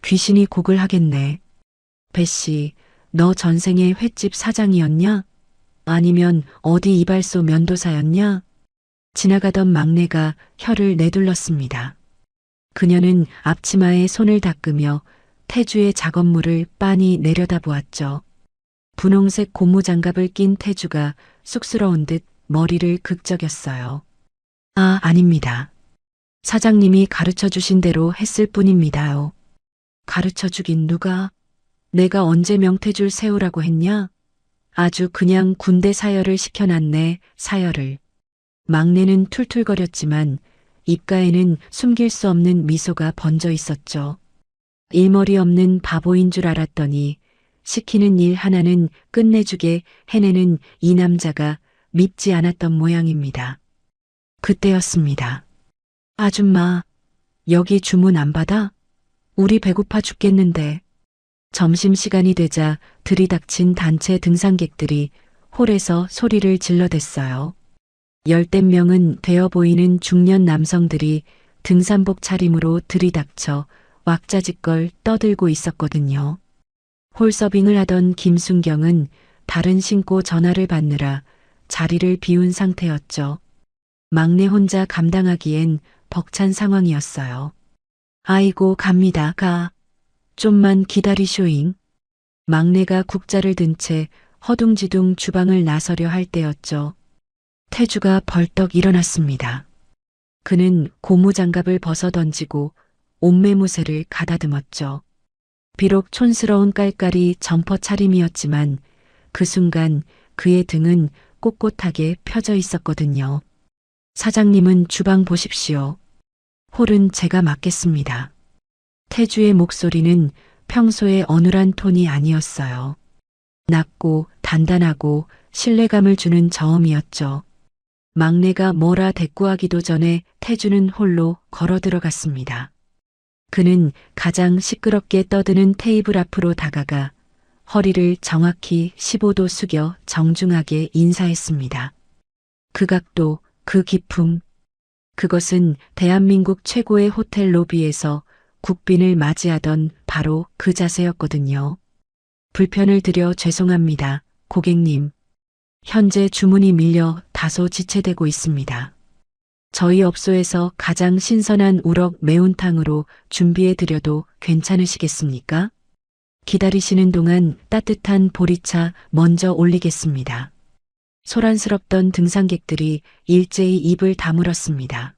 귀신이 곡을 하겠네. 배씨, 너 전생에 횟집 사장이었냐? 아니면 어디 이발소 면도사였냐? 지나가던 막내가 혀를 내둘렀습니다. 그녀는 앞치마에 손을 닦으며 태주의 작업물을 빤히 내려다보았죠. 분홍색 고무장갑을 낀 태주가 쑥스러운 듯 머리를 극적였어요. 아닙니다. 사장님이 가르쳐 주신 대로 했을 뿐입니다요. 가르쳐 주긴 누가? 내가 언제 명태줄 세우라고 했냐? 아주 그냥 군대 사열을 시켜놨네, 사열을. 막내는 툴툴거렸지만 입가에는 숨길 수 없는 미소가 번져 있었죠. 일머리 없는 바보인 줄 알았더니 시키는 일 하나는 끝내주게 해내는 이 남자가 밉지 않았던 모양입니다. 그때였습니다. 아줌마, 여기 주문 안 받아? 우리 배고파 죽겠는데. 점심시간이 되자 들이닥친 단체 등산객들이 홀에서 소리를 질러댔어요. 열댓 명은 되어 보이는 중년 남성들이 등산복 차림으로 들이닥쳐 왁자지껄 떠들고 있었거든요. 홀서빙을 하던 김순경은 다른 신고 전화를 받느라 자리를 비운 상태였죠. 막내 혼자 감당하기엔 벅찬 상황이었어요. 아이고 갑니다 가. 좀만 기다리쇼잉. 막내가 국자를 든 채 허둥지둥 주방을 나서려 할 때였죠. 태주가 벌떡 일어났습니다. 그는 고무장갑을 벗어던지고 옷매무새를 가다듬었죠. 비록 촌스러운 깔깔이 점퍼 차림이었지만 그 순간 그의 등은 꼿꼿하게 펴져 있었거든요. 사장님은 주방 보십시오. 홀은 제가 맡겠습니다. 태주의 목소리는 평소의 어눌한 톤이 아니었어요. 낮고 단단하고 신뢰감을 주는 저음이었죠. 막내가 뭐라 대꾸하기도 전에 태주는 홀로 걸어 들어갔습니다. 그는 가장 시끄럽게 떠드는 테이블 앞으로 다가가 허리를 정확히 15도 숙여 정중하게 인사했습니다. 그 각도, 그 기품, 그것은 대한민국 최고의 호텔 로비에서 국빈을 맞이하던 바로 그 자세였거든요. 불편을 드려 죄송합니다, 고객님. 현재 주문이 밀려 다소 지체되고 있습니다. 저희 업소에서 가장 신선한 우럭 매운탕으로 준비해 드려도 괜찮으시겠습니까? 기다리시는 동안 따뜻한 보리차 먼저 올리겠습니다. 소란스럽던 등산객들이 일제히 입을 다물었습니다.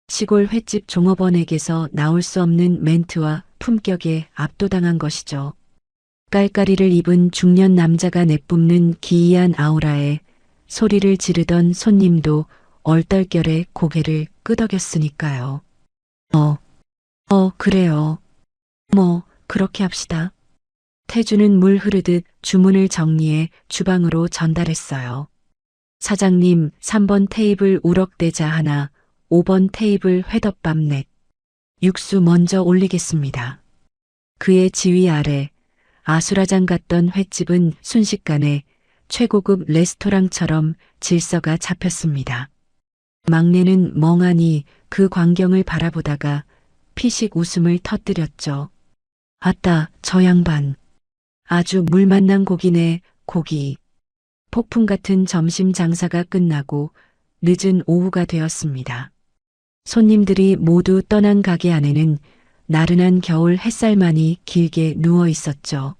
시골 횟집 종업원에게서 나올 수 없는 멘트와 품격에 압도당한 것이죠. 깔깔이를 입은 중년 남자가 내뿜는 기이한 아우라에 소리를 지르던 손님도 얼떨결에 고개를 끄덕였으니까요. 그래요. 그렇게 합시다. 태주는 물 흐르듯 주문을 정리해 주방으로 전달했어요. 사장님, 3번 테이블 우럭대자 하나, 5번 테이블 회덮밥 넷. 육수 먼저 올리겠습니다. 그의 지휘 아래 아수라장 같던 횟집은 순식간에 최고급 레스토랑처럼 질서가 잡혔습니다. 막내는 멍하니 그 광경을 바라보다가 피식 웃음을 터뜨렸죠. 아따, 저 양반. 아주 물 만난 고기네, 고기. 폭풍 같은 점심 장사가 끝나고 늦은 오후가 되었습니다. 손님들이 모두 떠난 가게 안에는 나른한 겨울 햇살만이 길게 누워 있었죠.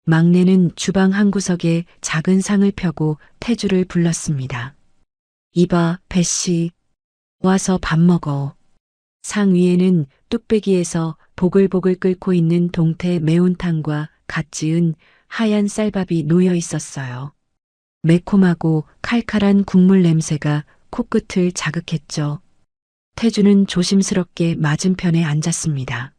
막내는 주방 한 구석에 작은 상을 펴고 태주를 불렀습니다. 이봐, 배씨. 와서 밥 먹어. 상 위에는 뚝배기에서 보글보글 끓고 있는 동태 매운탕과 갓 지은 하얀 쌀밥이 놓여 있었어요. 매콤하고 칼칼한 국물 냄새가 코끝을 자극했죠. 태주는 조심스럽게 맞은편에 앉았습니다.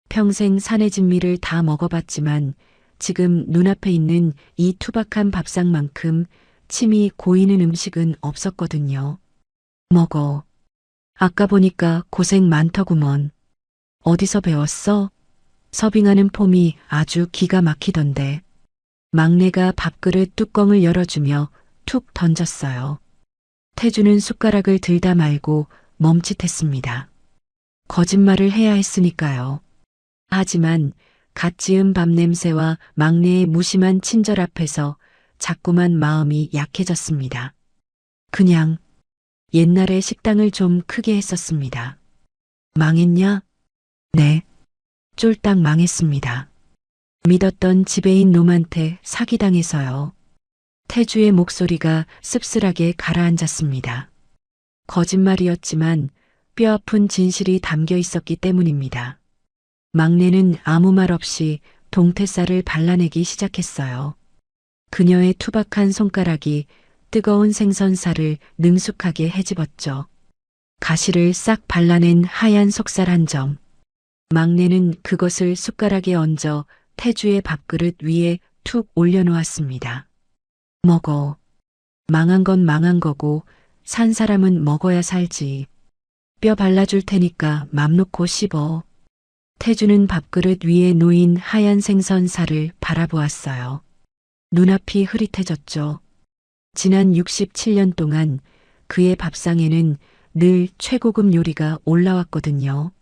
평생 산의 진미를 다 먹어봤지만 지금 눈앞에 있는 이 투박한 밥상만큼 침이 고이는 음식은 없었거든요. 먹어. 아까 보니까 고생 많더구먼. 어디서 배웠어? 서빙하는 폼이 아주 기가 막히던데. 막내가 밥그릇 뚜껑을 열어주며 툭 던졌어요. 태주는 숟가락을 들다 말고 멈칫했습니다. 거짓말을 해야 했으니까요. 하지만 갓 지은 밥 냄새와 막내의 무심한 친절 앞에서 자꾸만 마음이 약해졌습니다. 그냥 옛날에 식당을 좀 크게 했었습니다. 망했냐? 네. 쫄딱 망했습니다. 믿었던 지배인 놈한테 사기당해서요. 태주의 목소리가 씁쓸하게 가라앉았습니다. 거짓말이었지만 뼈아픈 진실이 담겨 있었기 때문입니다. 막내는 아무 말 없이 동태살을 발라내기 시작했어요. 그녀의 투박한 손가락이 뜨거운 생선살을 능숙하게 헤집었죠. 가시를 싹 발라낸 하얀 속살 한 점. 막내는 그것을 숟가락에 얹어 태주의 밥그릇 위에 툭 올려놓았습니다. 먹어. 망한 건 망한 거고 산 사람은 먹어야 살지. 뼈 발라줄 테니까 맘 놓고 씹어. 태주는 밥그릇 위에 놓인 하얀 생선살을 바라보았어요. 눈앞이 흐릿해졌죠. 지난 67년 동안 그의 밥상에는 늘 최고급 요리가 올라왔거든요.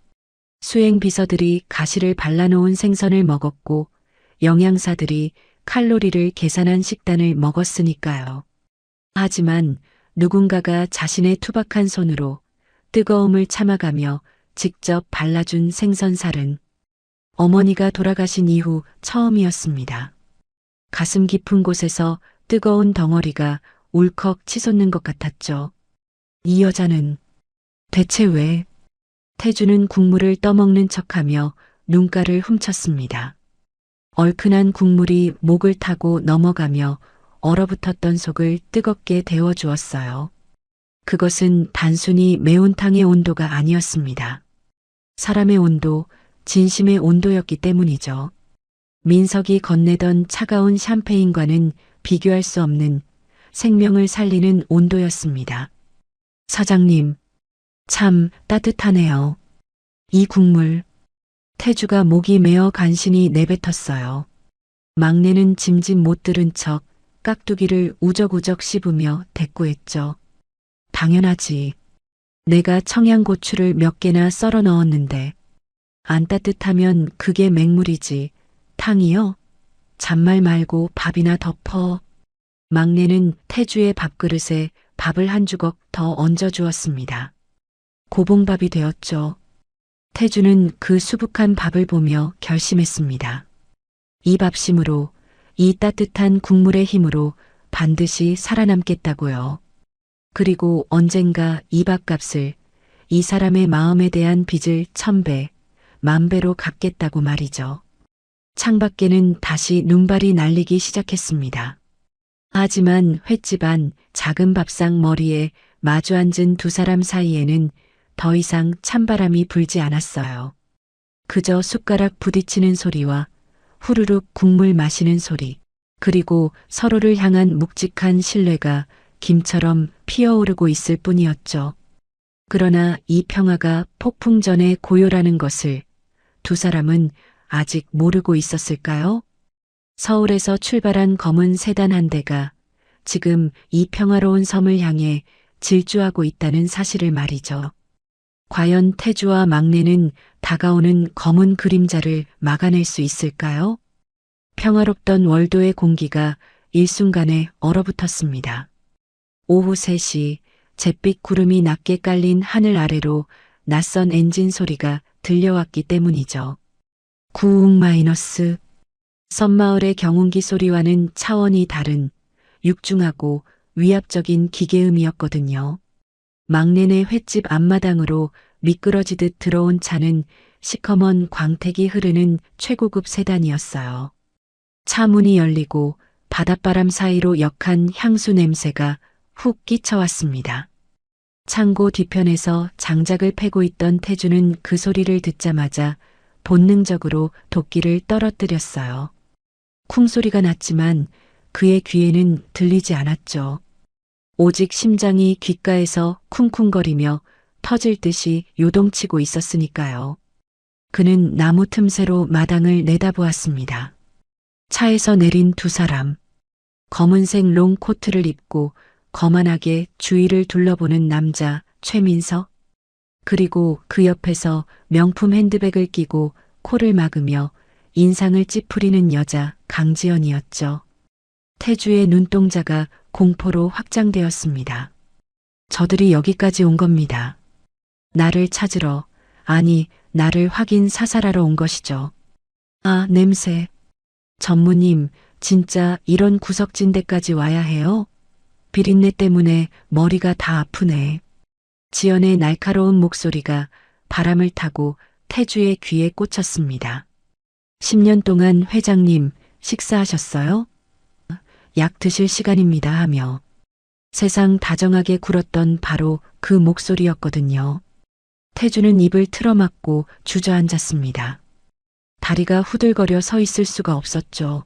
수행 비서들이 가시를 발라놓은 생선을 먹었고 영양사들이 칼로리를 계산한 식단을 먹었으니까요. 하지만 누군가가 자신의 투박한 손으로 뜨거움을 참아가며 직접 발라준 생선살은 어머니가 돌아가신 이후 처음이었습니다. 가슴 깊은 곳에서 뜨거운 덩어리가 울컥 치솟는 것 같았죠. 이 여자는 대체 왜? 태주는 국물을 떠먹는 척하며 눈가를 훔쳤습니다. 얼큰한 국물이 목을 타고 넘어가며 얼어붙었던 속을 뜨겁게 데워주었어요. 그것은 단순히 매운탕의 온도가 아니었습니다. 사람의 온도, 진심의 온도였기 때문이죠. 민석이 건네던 차가운 샴페인과는 비교할 수 없는 생명을 살리는 온도였습니다. 사장님, 참 따뜻하네요. 이 국물. 태주가 목이 메어 간신히 내뱉었어요. 막내는 짐짓 못 들은 척 깍두기를 우적우적 씹으며 대꾸했죠. 당연하지. 내가 청양고추를 몇 개나 썰어 넣었는데 안 따뜻하면 그게 맹물이지. 탕이요? 잔말 말고 밥이나 덮어. 막내는 태주의 밥그릇에 밥을 한 주걱 더 얹어주었습니다. 고봉밥이 되었죠. 태주는 그 수북한 밥을 보며 결심했습니다. 이 밥심으로, 이 따뜻한 국물의 힘으로 반드시 살아남겠다고요. 그리고 언젠가 이 밥값을, 이 사람의 마음에 대한 빚을 1000배, 10,000배로 갚겠다고 말이죠. 창밖에는 다시 눈발이 날리기 시작했습니다. 하지만 횟집 안 작은 밥상 머리에 마주 앉은 두 사람 사이에는 더 이상 찬바람이 불지 않았어요. 그저 숟가락 부딪히는 소리와 후루룩 국물 마시는 소리, 그리고 서로를 향한 묵직한 신뢰가 김처럼 피어오르고 있을 뿐이었죠. 그러나 이 평화가 폭풍 전의 고요라는 것을 두 사람은 아직 모르고 있었을까요? 서울에서 출발한 검은 세단 한 대가 지금 이 평화로운 섬을 향해 질주하고 있다는 사실을 말이죠. 과연 태주와 막내는 다가오는 검은 그림자를 막아낼 수 있을까요? 평화롭던 월도의 공기가 일순간에 얼어붙었습니다. 오후 3시 잿빛 구름이 낮게 깔린 하늘 아래로 낯선 엔진 소리가 들려왔기 때문이죠. 구웅 마이너스 섬마을의 경운기 소리와는 차원이 다른 육중하고 위압적인 기계음이었거든요. 막내네 횟집 앞마당으로 미끄러지듯 들어온 차는 시커먼 광택이 흐르는 최고급 세단이었어요. 차 문이 열리고 바닷바람 사이로 역한 향수 냄새가 훅 끼쳐왔습니다. 창고 뒤편에서 장작을 패고 있던 태주는 그 소리를 듣자마자 본능적으로 도끼를 떨어뜨렸어요. 쿵소리가 났지만 그의 귀에는 들리지 않았죠. 오직 심장이 귓가에서 쿵쿵거리며 터질 듯이 요동치고 있었으니까요. 그는 나무 틈새로 마당을 내다보았습니다. 차에서 내린 두 사람. 검은색 롱코트를 입고 거만하게 주위를 둘러보는 남자 최민석. 그리고 그 옆에서 명품 핸드백을 끼고 코를 막으며 인상을 찌푸리는 여자 강지연이었죠. 태주의 눈동자가 공포로 확장되었습니다. 저들이 여기까지 온 겁니다. 나를 찾으러, 아니, 나를 확인 사살하러 온 것이죠. 아, 냄새. 전무님, 진짜 이런 구석진 데까지 와야 해요? 비린내 때문에 머리가 다 아프네. 지연의 날카로운 목소리가 바람을 타고 태주의 귀에 꽂혔습니다. 10년 동안 회장님, 식사하셨어요? 약 드실 시간입니다 하며 세상 다정하게 굴었던 바로 그 목소리였거든요. 태주는 입을 틀어막고 주저앉았습니다. 다리가 후들거려 서 있을 수가 없었죠.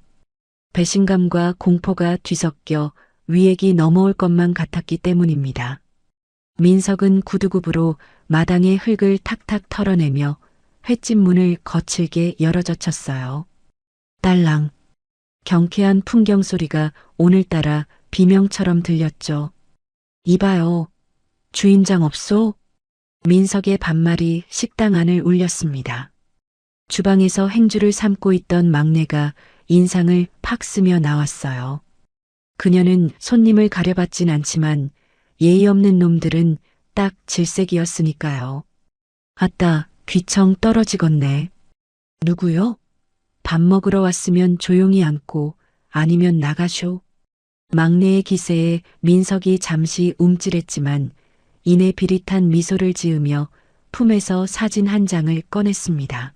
배신감과 공포가 뒤섞여 위액이 넘어올 것만 같았기 때문입니다. 민석은 구두굽으로 마당의 흙을 탁탁 털어내며 횟집 문을 거칠게 열어젖혔어요. 딸랑. 경쾌한 풍경 소리가 오늘따라 비명처럼 들렸죠. 이봐요. 주인장 없소? 민석의 반말이 식당 안을 울렸습니다. 주방에서 행주를 삶고 있던 막내가 인상을 팍 쓰며 나왔어요. 그녀는 손님을 가려받진 않지만 예의 없는 놈들은 딱 질색이었으니까요. 아따, 귀청 떨어지겠네. 누구요? 밥 먹으러 왔으면 조용히 앉고 아니면 나가쇼. 막내의 기세에 민석이 잠시 움찔했지만 이내 비릿한 미소를 지으며 품에서 사진 한 장을 꺼냈습니다.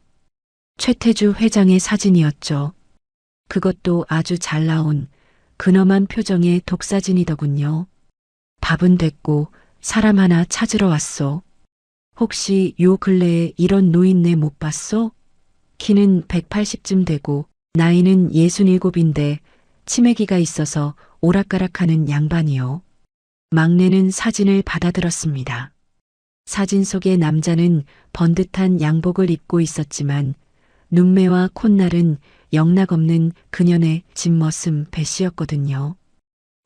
최태주 회장의 사진이었죠. 그것도 아주 잘 나온 근엄한 표정의 독사진이더군요. 밥은 됐고 사람 하나 찾으러 왔소. 혹시 요 근래에 이런 노인네 못 봤소? 키는 180쯤 되고 나이는 67인데 치매기가 있어서 오락가락하는 양반이요. 막내는 사진을 받아들었습니다. 사진 속의 남자는 번듯한 양복을 입고 있었지만 눈매와 콧날은 영락없는 그년의 집머슴 배씨였거든요.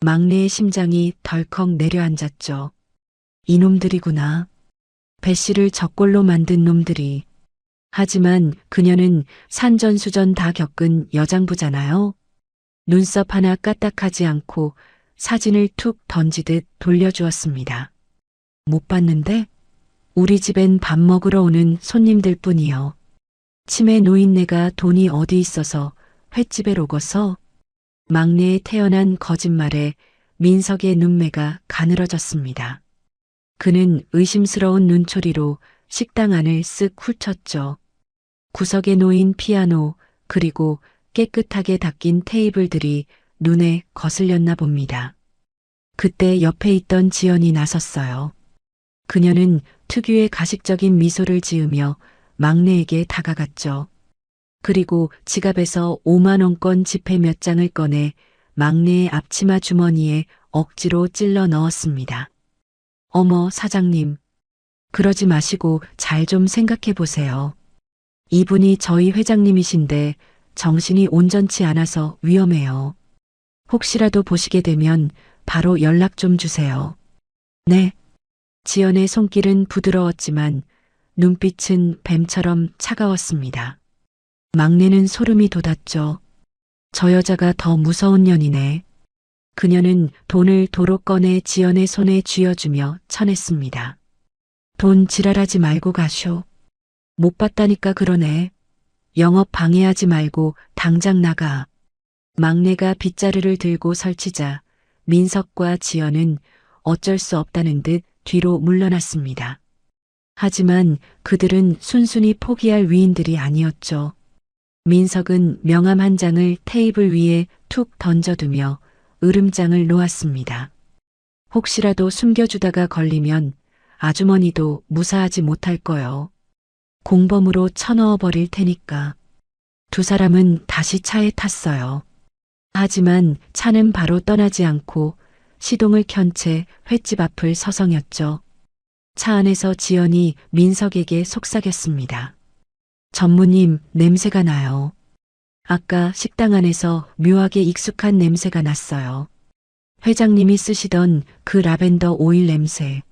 막내의 심장이 덜컥 내려앉았죠. 이놈들이구나. 배씨를 적골로 만든 놈들이. 하지만 그녀는 산전수전 다 겪은 여장부잖아요. 눈썹 하나 까딱하지 않고 사진을 툭 던지듯 돌려주었습니다. 못 봤는데? 우리 집엔 밥 먹으러 오는 손님들 뿐이요. 치매 노인네가 돈이 어디 있어서 횟집에 오고서. 막내의 태어난 거짓말에 민석의 눈매가 가늘어졌습니다. 그는 의심스러운 눈초리로 식당 안을 쓱 훑었죠. 구석에 놓인 피아노 그리고 깨끗하게 닦인 테이블들이 눈에 거슬렸나 봅니다. 그때 옆에 있던 지연이 나섰어요. 그녀는 특유의 가식적인 미소를 지으며 막내에게 다가갔죠. 그리고 지갑에서 5만 원권 지폐 몇 장을 꺼내 막내의 앞치마 주머니에 억지로 찔러 넣었습니다. 어머, 사장님. 그러지 마시고 잘 좀 생각해 보세요. 이분이 저희 회장님이신데 정신이 온전치 않아서 위험해요. 혹시라도 보시게 되면 바로 연락 좀 주세요. 네. 지연의 손길은 부드러웠지만 눈빛은 뱀처럼 차가웠습니다. 막내는 소름이 돋았죠. 저 여자가 더 무서운 년이네. 그녀는 돈을 도로 꺼내 지연의 손에 쥐어주며 쳐냈습니다. 돈 지랄하지 말고 가쇼. 못 봤다니까 그러네. 영업 방해하지 말고 당장 나가. 막내가 빗자루를 들고 설치자 민석과 지연은 어쩔 수 없다는 듯 뒤로 물러났습니다. 하지만 그들은 순순히 포기할 위인들이 아니었죠. 민석은 명함 한 장을 테이블 위에 툭 던져두며 으름장을 놓았습니다. 혹시라도 숨겨주다가 걸리면 아주머니도 무사하지 못할 거요. 공범으로 쳐넣어 버릴 테니까. 두 사람은 다시 차에 탔어요. 하지만 차는 바로 떠나지 않고 시동을 켠 채 횟집 앞을 서성였죠. 차 안에서 지연이 민석에게 속삭였습니다. 전무님, 냄새가 나요. 아까 식당 안에서 묘하게 익숙한 냄새가 났어요. 회장님이 쓰시던 그 라벤더 오일 냄새.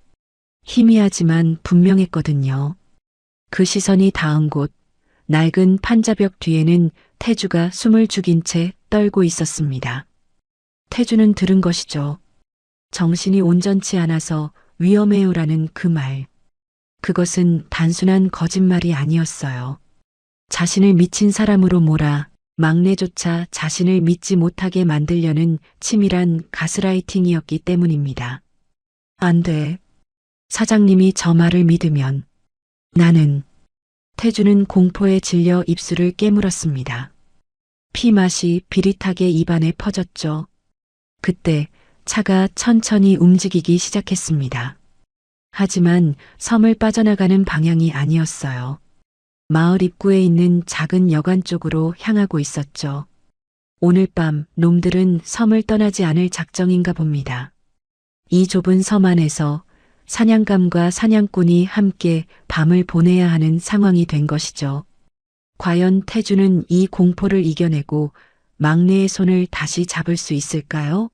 희미하지만 분명했거든요. 그 시선이 닿은 곳, 낡은 판자벽 뒤에는 태주가 숨을 죽인 채 떨고 있었습니다. 태주는 들은 것이죠. 정신이 온전치 않아서 위험해요라는 그 말. 그것은 단순한 거짓말이 아니었어요. 자신을 미친 사람으로 몰아 막내조차 자신을 믿지 못하게 만들려는 치밀한 가스라이팅이었기 때문입니다. 안 돼. 사장님이 저 말을 믿으면 나는. 태주는 공포에 질려 입술을 깨물었습니다. 피 맛이 비릿하게 입안에 퍼졌죠. 그때 차가 천천히 움직이기 시작했습니다. 하지만 섬을 빠져나가는 방향이 아니었어요. 마을 입구에 있는 작은 여관 쪽으로 향하고 있었죠. 오늘 밤 놈들은 섬을 떠나지 않을 작정인가 봅니다. 이 좁은 섬 안에서 사냥감과 사냥꾼이 함께 밤을 보내야 하는 상황이 된 것이죠. 과연 태주는 이 공포를 이겨내고 막내의 손을 다시 잡을 수 있을까요?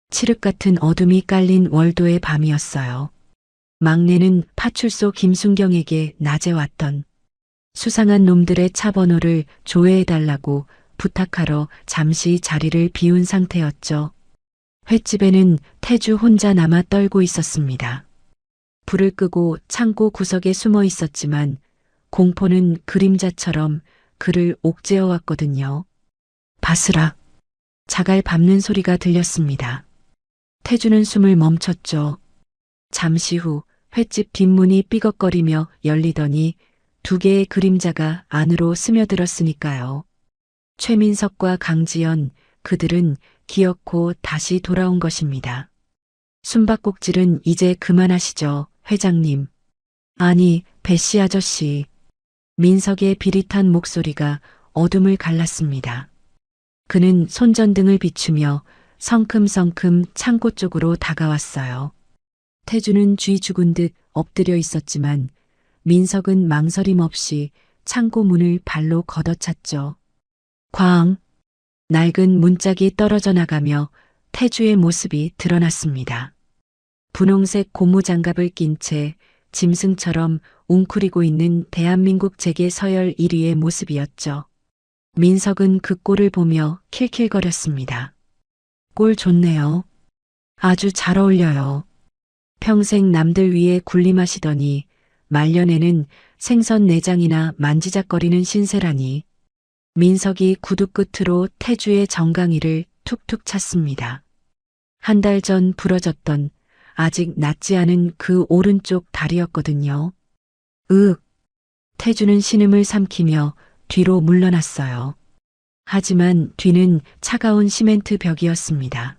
칠흑 같은 어둠이 깔린 월도의 밤이었어요. 막내는 파출소 김순경에게 낮에 왔던 수상한 놈들의 차 번호를 조회해달라고 부탁하러 잠시 자리를 비운 상태였죠. 횟집에는 태주 혼자 남아 떨고 있었습니다. 불을 끄고 창고 구석에 숨어 있었지만 공포는 그림자처럼 그를 옥죄어 왔거든요. 바스락, 자갈 밟는 소리가 들렸습니다. 태주는 숨을 멈췄죠. 잠시 후 횟집 뒷문이 삐걱거리며 열리더니 두 개의 그림자가 안으로 스며들었으니까요. 최민석과 강지연, 그들은 기어코 다시 돌아온 것입니다. 숨바꼭질은 이제 그만하시죠, 회장님. 아니, 배씨 아저씨. 민석의 비릿한 목소리가 어둠을 갈랐습니다. 그는 손전등을 비추며 성큼성큼 창고 쪽으로 다가왔어요. 태주는 쥐 죽은 듯 엎드려 있었지만 민석은 망설임 없이 창고 문을 발로 걷어찼죠. 쾅! 낡은 문짝이 떨어져 나가며 태주의 모습이 드러났습니다. 분홍색 고무장갑을 낀 채 짐승처럼 웅크리고 있는 대한민국 재계 서열 1위의 모습이었죠. 민석은 그 꼴을 보며 킬킬거렸습니다. 꼴 좋네요. 아주 잘 어울려요. 평생 남들 위해 군림하시더니 말년에는 생선 내장이나 만지작거리는 신세라니. 민석이 구두 끝으로 태주의 정강이를 툭툭 찼습니다. 한 달 전 부러졌던 아직 낫지 않은 그 오른쪽 다리였거든요. 태주는 신음을 삼키며 뒤로 물러났어요. 하지만 뒤는 차가운 시멘트 벽이었습니다.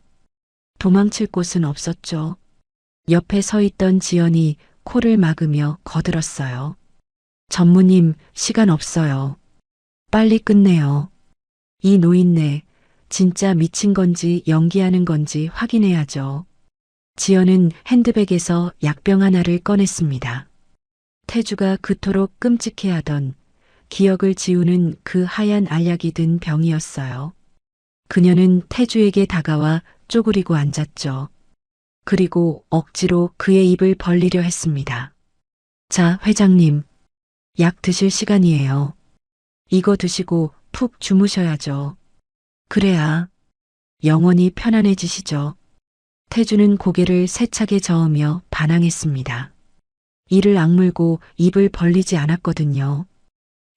도망칠 곳은 없었죠. 옆에 서 있던 지연이 코를 막으며 거들었어요. 전무님, 시간 없어요. 빨리 끝내요. 이 노인네, 진짜 미친 건지 연기하는 건지 확인해야죠. 지연은 핸드백에서 약병 하나를 꺼냈습니다. 태주가 그토록 끔찍해하던 기억을 지우는 그 하얀 알약이 든 병이었어요. 그녀는 태주에게 다가와 쪼그리고 앉았죠. 그리고 억지로 그의 입을 벌리려 했습니다. 자, 회장님. 약 드실 시간이에요. 이거 드시고 푹 주무셔야죠. 그래야 영원히 편안해지시죠. 태주는 고개를 세차게 저으며 반항했습니다. 이를 악물고 입을 벌리지 않았거든요.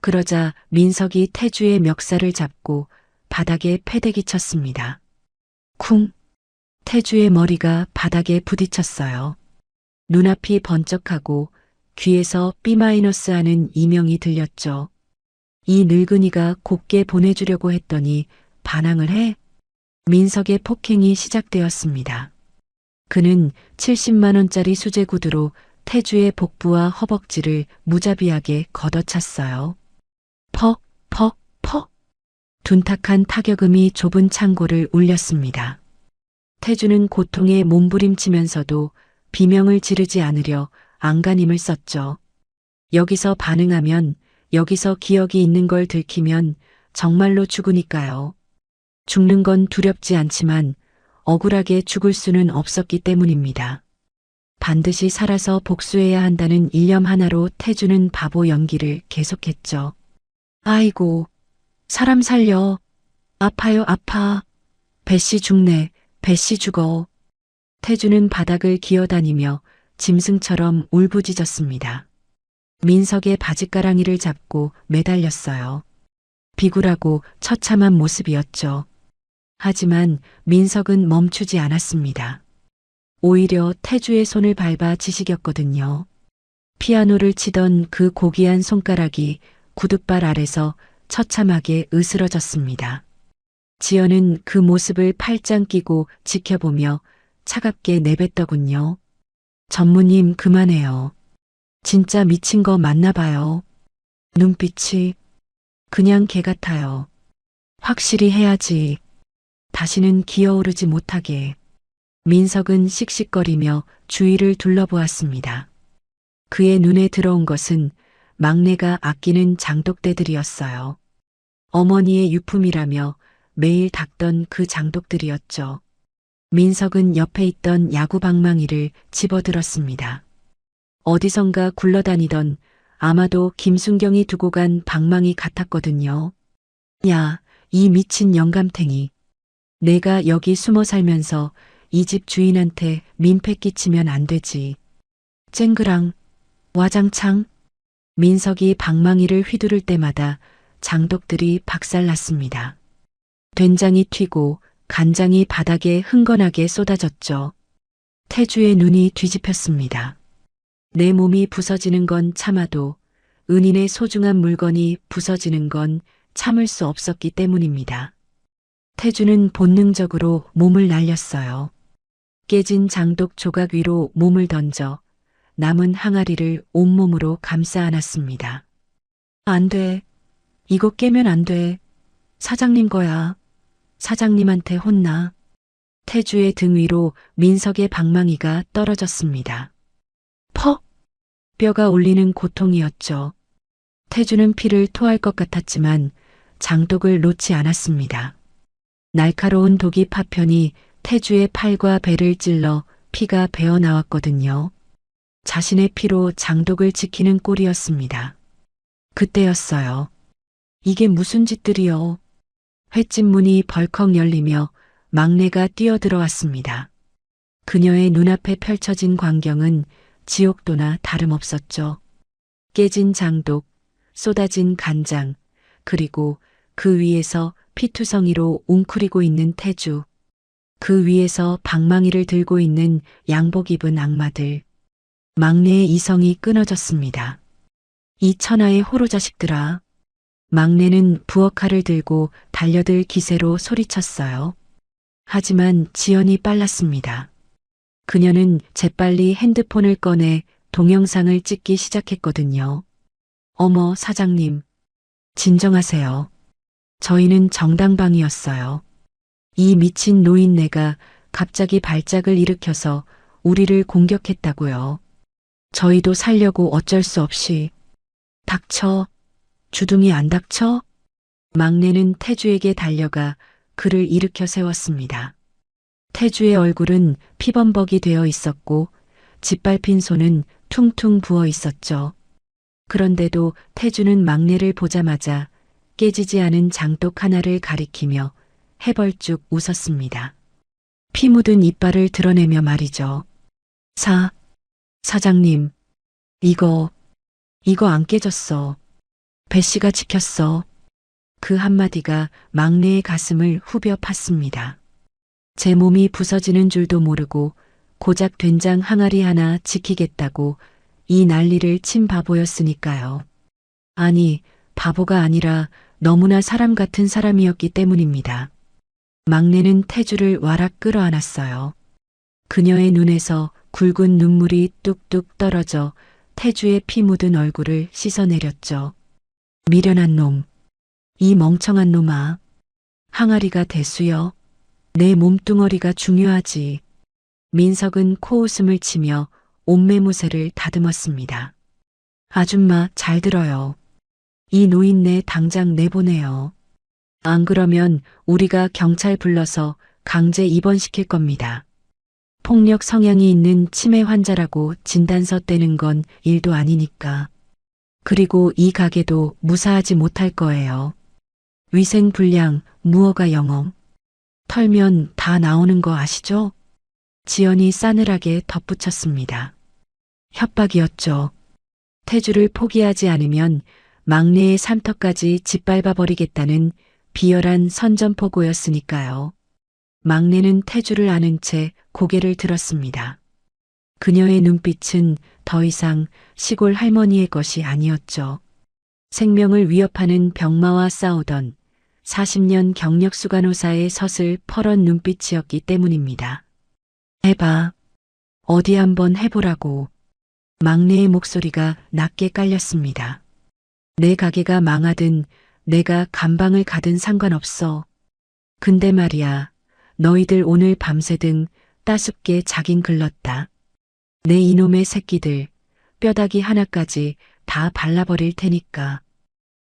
그러자 민석이 태주의 멱살을 잡고 바닥에 패대기 쳤습니다. 쿵! 태주의 머리가 바닥에 부딪혔어요. 눈앞이 번쩍하고 귀에서 B- 하는 이명이 들렸죠. 이 늙은이가 곱게 보내주려고 했더니 반항을 해? 민석의 폭행이 시작되었습니다. 그는 70만 원짜리 수제 구두로 태주의 복부와 허벅지를 무자비하게 걷어찼어요. 퍽, 퍽, 퍽. 둔탁한 타격음이 좁은 창고를 울렸습니다. 태주는 고통에 몸부림치면서도 비명을 지르지 않으려 안간힘을 썼죠. 여기서 반응하면, 여기서 기억이 있는 걸 들키면 정말로 죽으니까요. 죽는 건 두렵지 않지만 억울하게 죽을 수는 없었기 때문입니다. 반드시 살아서 복수해야 한다는 일념 하나로 태주는 바보 연기를 계속했죠. 아이고, 사람 살려. 아파요, 아파. 배씨 죽네, 배씨 죽어. 태주는 바닥을 기어다니며 짐승처럼 울부짖었습니다. 민석의 바짓가랑이를 잡고 매달렸어요. 비굴하고 처참한 모습이었죠. 하지만 민석은 멈추지 않았습니다. 오히려 태주의 손을 밟아 지시겼거든요. 피아노를 치던 그 고귀한 손가락이 구둣발 아래서 처참하게 으스러졌습니다. 지연은 그 모습을 팔짱 끼고 지켜보며 차갑게 내뱉더군요. 전무님 그만해요. 진짜 미친 거 맞나 봐요. 눈빛이 그냥 개 같아요. 확실히 해야지. 다시는 기어오르지 못하게. 민석은 씩씩거리며 주위를 둘러보았습니다. 그의 눈에 들어온 것은 막내가 아끼는 장독대들이었어요. 어머니의 유품이라며 매일 닦던 그 장독들이었죠. 민석은 옆에 있던 야구 방망이를 집어들었습니다. 어디선가 굴러다니던 아마도 김순경이 두고 간 방망이 같았거든요. 야, 이 미친 영감탱이. 내가 여기 숨어 살면서 이 집 주인한테 민폐 끼치면 안 되지. 쨍그랑, 와장창. 민석이 방망이를 휘두를 때마다 장독들이 박살났습니다. 된장이 튀고 간장이 바닥에 흥건하게 쏟아졌죠. 태주의 눈이 뒤집혔습니다. 내 몸이 부서지는 건 참아도 은인의 소중한 물건이 부서지는 건 참을 수 없었기 때문입니다. 태주는 본능적으로 몸을 날렸어요. 깨진 장독 조각 위로 몸을 던져 남은 항아리를 온몸으로 감싸 안았습니다. 안 돼. 이거 깨면 안 돼. 사장님 거야. 사장님한테 혼나. 태주의 등 위로 민석의 방망이가 떨어졌습니다. 퍽! 뼈가 울리는 고통이었죠. 태주는 피를 토할 것 같았지만 장독을 놓지 않았습니다. 날카로운 독이 파편이 태주의 팔과 배를 찔러 피가 배어나왔거든요. 자신의 피로 장독을 지키는 꼴이었습니다. 그때였어요. 이게 무슨 짓들이요. 횟집 문이 벌컥 열리며 막내가 뛰어들어왔습니다. 그녀의 눈앞에 펼쳐진 광경은 지옥도나 다름없었죠. 깨진 장독, 쏟아진 간장, 그리고 그 위에서 피투성이로 웅크리고 있는 태주. 그 위에서 방망이를 들고 있는 양복 입은 악마들. 막내의 이성이 끊어졌습니다. 이 천하의 호로 자식들아. 막내는 부엌칼을 들고 달려들 기세로 소리쳤어요. 하지만 지연이 빨랐습니다. 그녀는 재빨리 핸드폰을 꺼내 동영상을 찍기 시작했거든요. 어머, 사장님. 진정하세요. 저희는 정당방위였어요. 이 미친 노인네가 갑자기 발작을 일으켜서 우리를 공격했다고요. 저희도 살려고 어쩔 수 없이. 닥쳐. 주둥이 안 닥쳐? 막내는 태주에게 달려가 그를 일으켜 세웠습니다. 태주의 얼굴은 피범벅이 되어 있었고 짓밟힌 손은 퉁퉁 부어 있었죠. 그런데도 태주는 막내를 보자마자 깨지지 않은 장독 하나를 가리키며 해벌쭉 웃었습니다. 피 묻은 이빨을 드러내며 말이죠. 사장님, 이거 안 깨졌어. 배씨가 지켰어. 그 한마디가 막내의 가슴을 후벼 팠습니다. 제 몸이 부서지는 줄도 모르고 고작 된장 항아리 하나 지키겠다고 이 난리를 친 바보였으니까요. 아니, 바보가 아니라 너무나 사람 같은 사람이었기 때문입니다. 막내는 태주를 와락 끌어안았어요. 그녀의 눈에서 굵은 눈물이 뚝뚝 떨어져 태주의 피 묻은 얼굴을 씻어내렸죠. 미련한 놈, 이 멍청한 놈아. 항아리가 대수여. 내 몸뚱어리가 중요하지. 민석은 코웃음을 치며 옷매무새를 다듬었습니다. 아줌마 잘 들어요. 이 노인네 당장 내보내요. 안 그러면 우리가 경찰 불러서 강제 입원시킬 겁니다. 폭력 성향이 있는 치매 환자라고 진단서 떼는 건 일도 아니니까. 그리고 이 가게도 무사하지 못할 거예요. 위생 불량, 무허가 영업. 털면 다 나오는 거 아시죠? 지연이 싸늘하게 덧붙였습니다. 협박이었죠. 태주를 포기하지 않으면 막내의 삼터까지 짓밟아 버리겠다는 비열한 선전포고였으니까요. 막내는 태주를 아는 채 고개를 들었습니다. 그녀의 눈빛은 더 이상 시골 할머니의 것이 아니었죠. 생명을 위협하는 병마와 싸우던 40년 경력 수간호사의 서슬 퍼런 눈빛이었기 때문입니다. 해봐. 어디 한번 해보라고. 막내의 목소리가 낮게 깔렸습니다. 내 가게가 망하든 내가 감방을 가든 상관없어. 근데 말이야, 너희들 오늘 밤새등 따숩게 자긴 글렀다. 내 이놈의 새끼들, 뼈다귀 하나까지 다 발라버릴 테니까.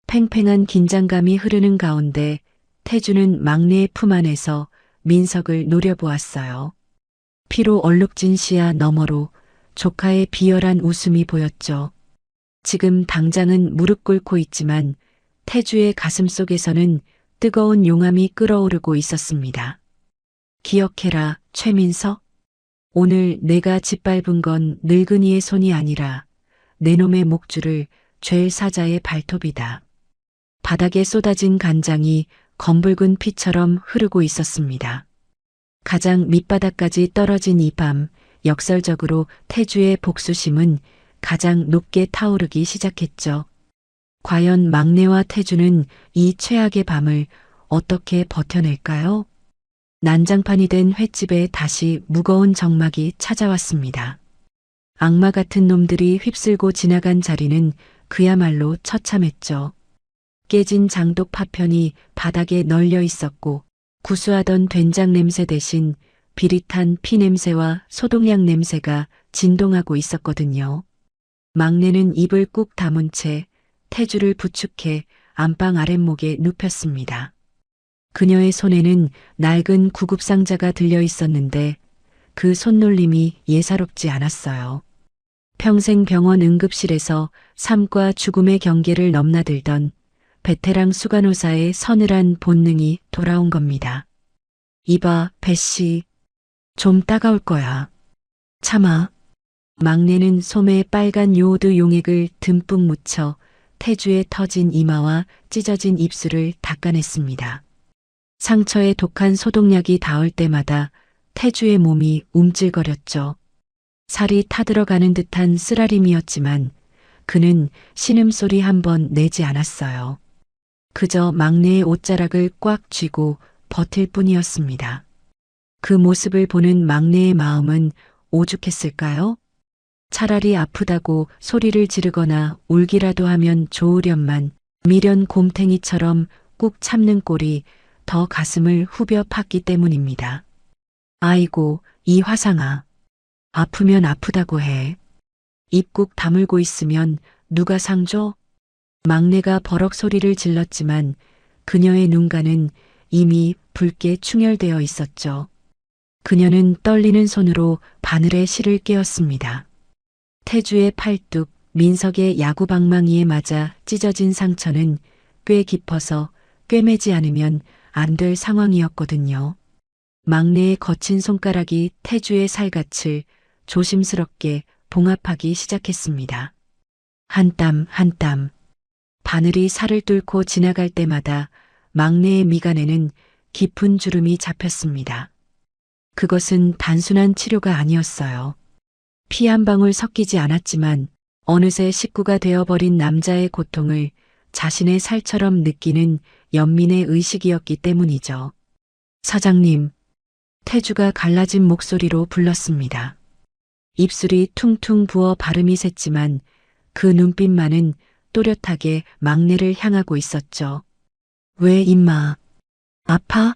팽팽한 긴장감이 흐르는 가운데 태주는 막내의 품 안에서 민석을 노려보았어요. 피로 얼룩진 시야 너머로 조카의 비열한 웃음이 보였죠. 지금 당장은 무릎 꿇고 있지만 태주의 가슴 속에서는 뜨거운 용암이 끓어오르고 있었습니다. 기억해라, 최민석. 오늘 내가 짓밟은 건 늙은이의 손이 아니라 내 놈의 목줄을 죄일 사자의 발톱이다. 바닥에 쏟아진 간장이 검붉은 피처럼 흐르고 있었습니다. 가장 밑바닥까지 떨어진 이 밤, 역설적으로 태주의 복수심은 가장 높게 타오르기 시작했죠. 과연 막내와 태주는 이 최악의 밤을 어떻게 버텨낼까요? 난장판이 된 횟집에 다시 무거운 정막이 찾아왔습니다. 악마 같은 놈들이 휩쓸고 지나간 자리는 그야말로 처참했죠. 깨진 장독 파편이 바닥에 널려 있었고 구수하던 된장 냄새 대신 비릿한 피 냄새와 소독약 냄새가 진동하고 있었거든요. 막내는 입을 꾹 다문 채 태주를 부축해 안방 아랫목에 눕혔습니다. 그녀의 손에는 낡은 구급상자가 들려 있었는데 그 손놀림이 예사롭지 않았어요. 평생 병원 응급실에서 삶과 죽음의 경계를 넘나들던 베테랑 수간호사의 서늘한 본능이 돌아온 겁니다. 이봐, 배씨. 좀 따가울 거야. 참아. 막내는 솜에 빨간 요오드 용액을 듬뿍 묻혀 태주의 터진 이마와 찢어진 입술을 닦아냈습니다. 상처에 독한 소독약이 닿을 때마다 태주의 몸이 움찔거렸죠. 살이 타들어가는 듯한 쓰라림이었지만 그는 신음소리 한 번 내지 않았어요. 그저 막내의 옷자락을 꽉 쥐고 버틸 뿐이었습니다. 그 모습을 보는 막내의 마음은 오죽했을까요? 차라리 아프다고 소리를 지르거나 울기라도 하면 좋으련만 미련 곰탱이처럼 꾹 참는 꼴이 더 가슴을 후벼 팠기 때문입니다. 아이고, 이 화상아. 아프면 아프다고 해. 입 꾹 다물고 있으면 누가 상 줘? 막내가 버럭 소리를 질렀지만 그녀의 눈가는 이미 붉게 충혈되어 있었죠. 그녀는 떨리는 손으로 바늘에 실을 꿰었습니다. 태주의 팔뚝, 민석의 야구방망이에 맞아 찢어진 상처는 꽤 깊어서 꿰매지 않으면 안 될 상황이었거든요. 막내의 거친 손가락이 태주의 살갗을 조심스럽게 봉합하기 시작했습니다. 한 땀 한 땀. 바늘이 살을 뚫고 지나갈 때마다 막내의 미간에는 깊은 주름이 잡혔습니다. 그것은 단순한 치료가 아니었어요. 피 한 방울 섞이지 않았지만 어느새 식구가 되어버린 남자의 고통을 자신의 살처럼 느끼는 연민의 의식이었기 때문이죠. 사장님, 태주가 갈라진 목소리로 불렀습니다. 입술이 퉁퉁 부어 발음이 샜지만 그 눈빛만은 또렷하게 막내를 향하고 있었죠. 왜 임마? 아파?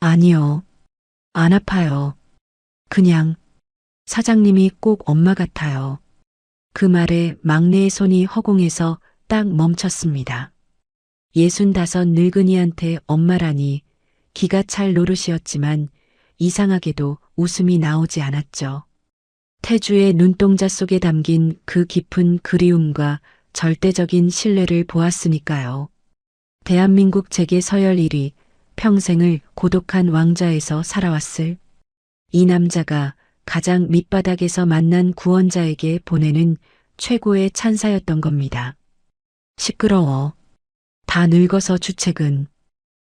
아니요. 안 아파요. 그냥 사장님이 꼭 엄마 같아요. 그 말에 막내의 손이 허공에서 딱 멈췄습니다. 65 늙은이한테 엄마라니 기가 찰 노릇이었지만 이상하게도 웃음이 나오지 않았죠. 태주의 눈동자 속에 담긴 그 깊은 그리움과 절대적인 신뢰를 보았으니까요. 대한민국 재계 서열 1위, 평생을 고독한 왕자에서 살아왔을 이 남자가 가장 밑바닥에서 만난 구원자에게 보내는 최고의 찬사였던 겁니다. 시끄러워. 다 늙어서 주책은.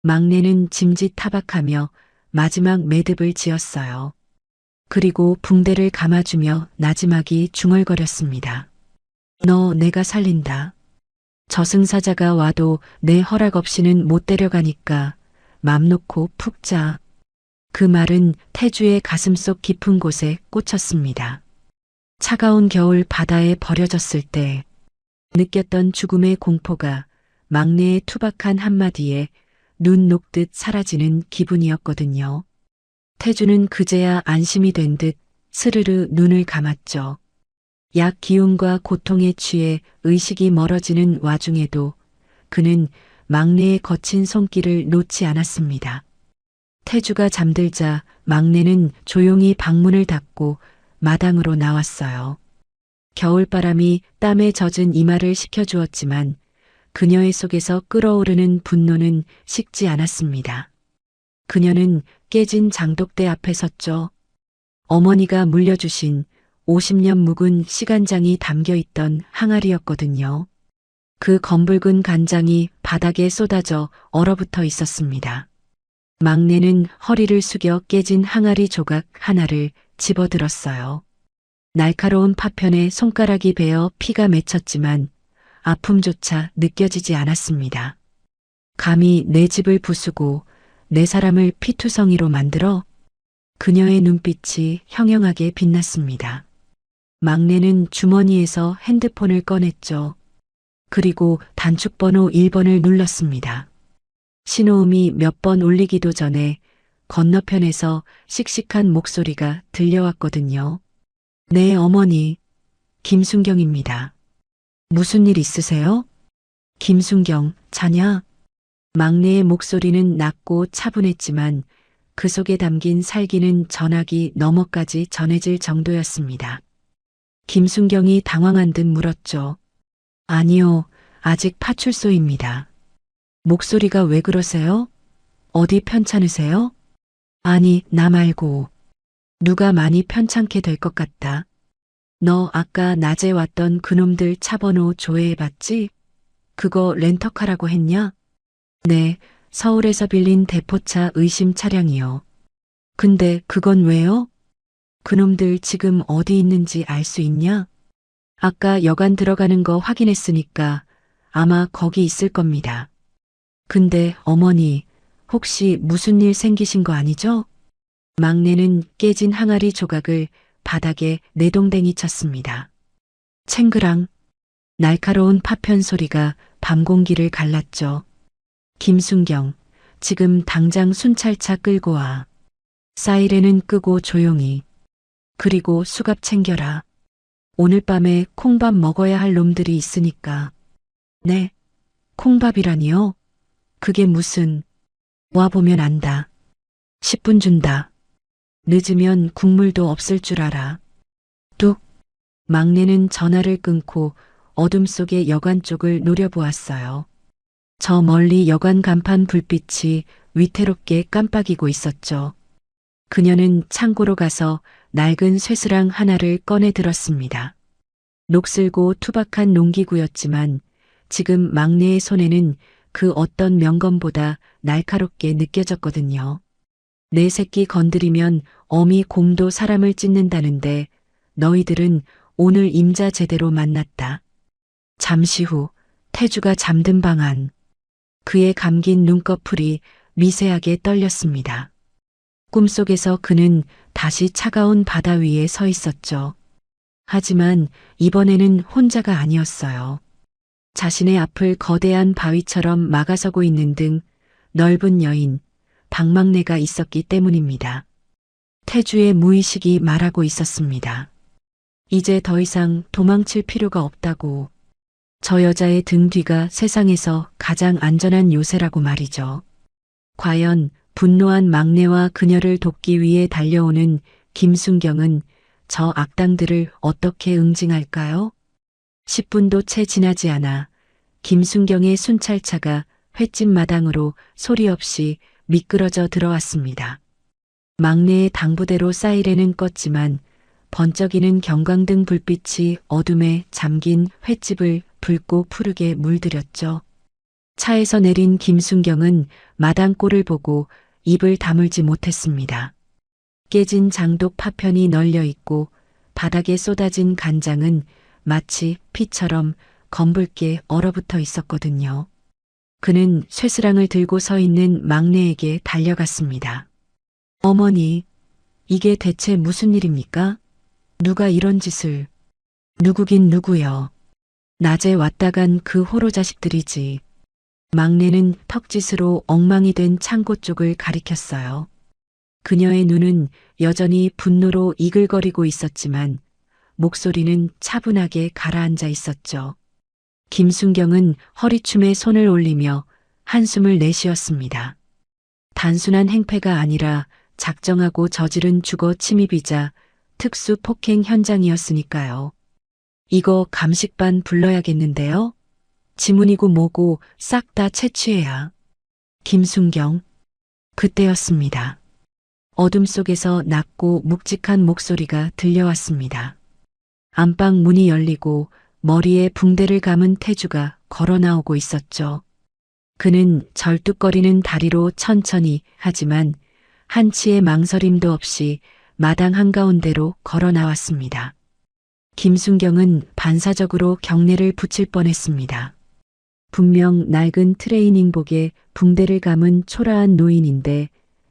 막내는 짐짓타박하며 마지막 매듭을 지었어요. 그리고 붕대를 감아주며 나지막이 중얼거렸습니다. 너 내가 살린다. 저승사자가 와도 내 허락 없이는 못 데려가니까 맘 놓고 푹 자. 그 말은 태주의 가슴속 깊은 곳에 꽂혔습니다. 차가운 겨울 바다에 버려졌을 때 느꼈던 죽음의 공포가 막내의 투박한 한마디에 눈 녹듯 사라지는 기분이었거든요. 태주는 그제야 안심이 된 듯 스르르 눈을 감았죠. 약 기운과 고통에 취해 의식이 멀어지는 와중에도 그는 막내의 거친 손길을 놓지 않았습니다. 태주가 잠들자 막내는 조용히 방문을 닫고 마당으로 나왔어요. 겨울바람이 땀에 젖은 이마를 식혀주었지만 그녀의 속에서 끓어오르는 분노는 식지 않았습니다. 그녀는 깨진 장독대 앞에 섰죠. 어머니가 물려주신 50년 묵은 시간장이 담겨있던 항아리였거든요. 그 검붉은 간장이 바닥에 쏟아져 얼어붙어 있었습니다. 막내는 허리를 숙여 깨진 항아리 조각 하나를 집어들었어요. 날카로운 파편에 손가락이 베어 피가 맺혔지만 아픔조차 느껴지지 않았습니다. 감히 내 집을 부수고 내 사람을 피투성이로 만들어? 그녀의 눈빛이 형형하게 빛났습니다. 막내는 주머니에서 핸드폰을 꺼냈죠. 그리고 단축번호 1번을 눌렀습니다. 신호음이 몇 번 울리기도 전에 건너편에서 씩씩한 목소리가 들려왔거든요. 네, 어머니. 김순경입니다. 무슨 일 있으세요? 김순경, 자냐? 막내의 목소리는 낮고 차분했지만 그 속에 담긴 살기는 전화기 너머까지 전해질 정도였습니다. 김순경이 당황한 듯 물었죠. 아니요, 아직 파출소입니다. 목소리가 왜 그러세요? 어디 편찮으세요? 아니, 나 말고. 누가 많이 편찮게 될 것 같다. 너 아까 낮에 왔던 그놈들 차 번호 조회해봤지? 그거 렌터카라고 했냐? 네, 서울에서 빌린 대포차 의심 차량이요. 근데 그건 왜요? 그놈들 지금 어디 있는지 알 수 있냐? 아까 여관 들어가는 거 확인했으니까 아마 거기 있을 겁니다. 근데 어머니, 혹시 무슨 일 생기신 거 아니죠? 막내는 깨진 항아리 조각을 바닥에 내동댕이 쳤습니다. 챙그랑 날카로운 파편 소리가 밤 공기를 갈랐죠. 김순경, 지금 당장 순찰차 끌고 와. 사이렌은 끄고 조용히. 그리고 수갑 챙겨라. 오늘 밤에 콩밥 먹어야 할 놈들이 있으니까. 네, 콩밥이라니요? 그게 무슨, 와보면 안다. 10분 준다. 늦으면 국물도 없을 줄 알아. 뚝. 막내는 전화를 끊고 어둠 속의 여관 쪽을 노려보았어요. 저 멀리 여관 간판 불빛이 위태롭게 깜빡이고 있었죠. 그녀는 창고로 가서 낡은 쇠스랑 하나를 꺼내 들었습니다. 녹슬고 투박한 농기구였지만 지금 막내의 손에는 그 어떤 명검보다 날카롭게 느껴졌거든요. 내 새끼 건드리면 어미 곰도 사람을 찢는다는데 너희들은 오늘 임자 제대로 만났다. 잠시 후 태주가 잠든 방 안. 그의 감긴 눈꺼풀이 미세하게 떨렸습니다. 꿈속에서 그는 다시 차가운 바다 위에 서 있었죠. 하지만 이번에는 혼자가 아니었어요. 자신의 앞을 거대한 바위처럼 막아서고 있는 등 넓은 여인, 박막내가 있었기 때문입니다. 태주의 무의식이 말하고 있었습니다. 이제 더 이상 도망칠 필요가 없다고. 저 여자의 등 뒤가 세상에서 가장 안전한 요새라고 말이죠. 과연 분노한 막내와 그녀를 돕기 위해 달려오는 김순경은 저 악당들을 어떻게 응징할까요? 10분도 채 지나지 않아 김순경의 순찰차가 횟집 마당으로 소리 없이 미끄러져 들어왔습니다. 막내의 당부대로 사이렌은 껐지만 번쩍이는 경광등 불빛이 어둠에 잠긴 횟집을 붉고 푸르게 물들였죠. 차에서 내린 김순경은 마당골을 보고 입을 다물지 못했습니다. 깨진 장독 파편이 널려 있고 바닥에 쏟아진 간장은 마치 피처럼 검붉게 얼어붙어 있었거든요. 그는 쇠스랑을 들고 서 있는 막내에게 달려갔습니다. 어머니, 이게 대체 무슨 일입니까? 누가 이런 짓을, 누구긴 누구여. 낮에 왔다 간 그 호로 자식들이지. 막내는 턱짓으로 엉망이 된 창고 쪽을 가리켰어요. 그녀의 눈은 여전히 분노로 이글거리고 있었지만 목소리는 차분하게 가라앉아 있었죠. 김순경은 허리춤에 손을 올리며 한숨을 내쉬었습니다. 단순한 행패가 아니라 작정하고 저지른 주거 침입이자 특수 폭행 현장이었으니까요. 이거 감식반 불러야겠는데요? 지문이고 뭐고 싹 다 채취해야. 김순경. 그때였습니다. 어둠 속에서 낮고 묵직한 목소리가 들려왔습니다. 안방 문이 열리고 머리에 붕대를 감은 태주가 걸어 나오고 있었죠. 그는 절뚝거리는 다리로 천천히 하지만 한치의 망설임도 없이 마당 한가운데로 걸어 나왔습니다. 김순경은 반사적으로 경례를 붙일 뻔했습니다. 분명 낡은 트레이닝복에 붕대를 감은 초라한 노인인데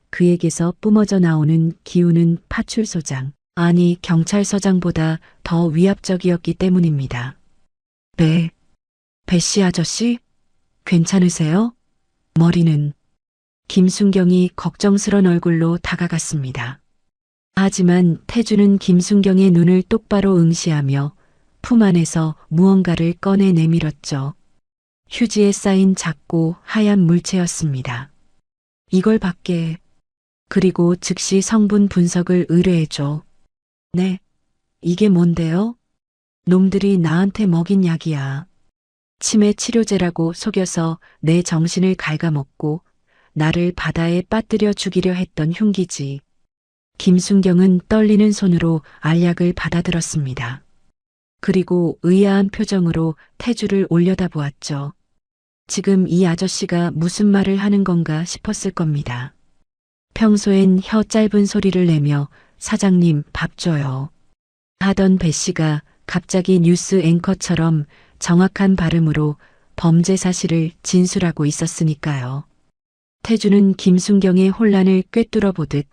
그에게서 뿜어져 나오는 기운은 파출소장, 아니 경찰서장보다 더 위압적이었기 때문입니다. 배씨 아저씨? 괜찮으세요? 머리는. 김순경이 걱정스런 얼굴로 다가갔습니다. 하지만 태주는 김순경의 눈을 똑바로 응시하며 품 안에서 무언가를 꺼내 내밀었죠. 휴지에 쌓인 작고 하얀 물체였습니다. 이걸 받게. 그리고 즉시 성분 분석을 의뢰해줘. 네. 이게 뭔데요? 놈들이 나한테 먹인 약이야. 치매 치료제라고 속여서 내 정신을 갉아먹고 나를 바다에 빠뜨려 죽이려 했던 흉기지. 김순경은 떨리는 손으로 알약을 받아들었습니다. 그리고 의아한 표정으로 태주를 올려다보았죠. 지금 이 아저씨가 무슨 말을 하는 건가 싶었을 겁니다. 평소엔 혀 짧은 소리를 내며 사장님 밥 줘요 하던 배 씨가 갑자기 뉴스 앵커처럼 정확한 발음으로 범죄 사실을 진술하고 있었으니까요. 태주는 김순경의 혼란을 꿰뚫어 보듯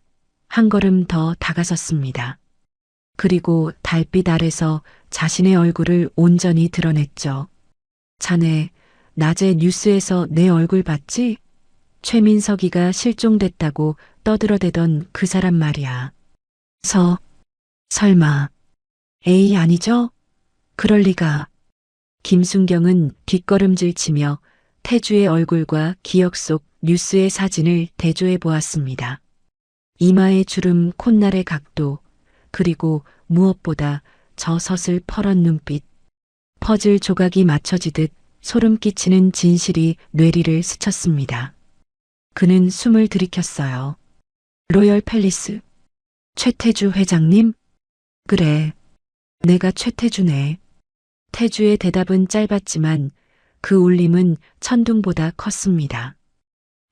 한 걸음 더 다가섰습니다. 그리고 달빛 아래서 자신의 얼굴을 온전히 드러냈죠. 자네, 낮에 뉴스에서 내 얼굴 봤지? 최민석이가 실종됐다고 떠들어대던 그 사람 말이야. 설마. 에이, 아니죠? 그럴 리가. 김순경은 뒷걸음질 치며 태주의 얼굴과 기억 속 뉴스의 사진을 대조해 보았습니다. 이마의 주름, 콧날의 각도, 그리고 무엇보다 저 서슬퍼런 눈빛, 퍼즐 조각이 맞춰지듯 소름 끼치는 진실이 뇌리를 스쳤습니다. 그는 숨을 들이켰어요. 로열 팰리스. 최태주 회장님? 그래. 내가 최태주네. 태주의 대답은 짧았지만 그 울림은 천둥보다 컸습니다.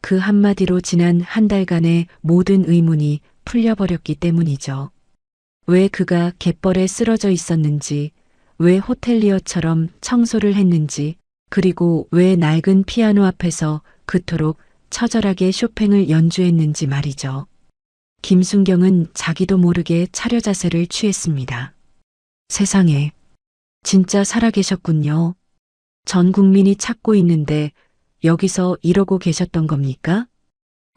그 한마디로 지난 한 달간의 모든 의문이 풀려버렸기 때문이죠. 왜 그가 갯벌에 쓰러져 있었는지, 왜 호텔리어처럼 청소를 했는지, 그리고 왜 낡은 피아노 앞에서 그토록 처절하게 쇼팽을 연주했는지 말이죠. 김순경은 자기도 모르게 차려 자세를 취했습니다. 세상에, 진짜 살아계셨군요. 전 국민이 찾고 있는데 여기서 이러고 계셨던 겁니까?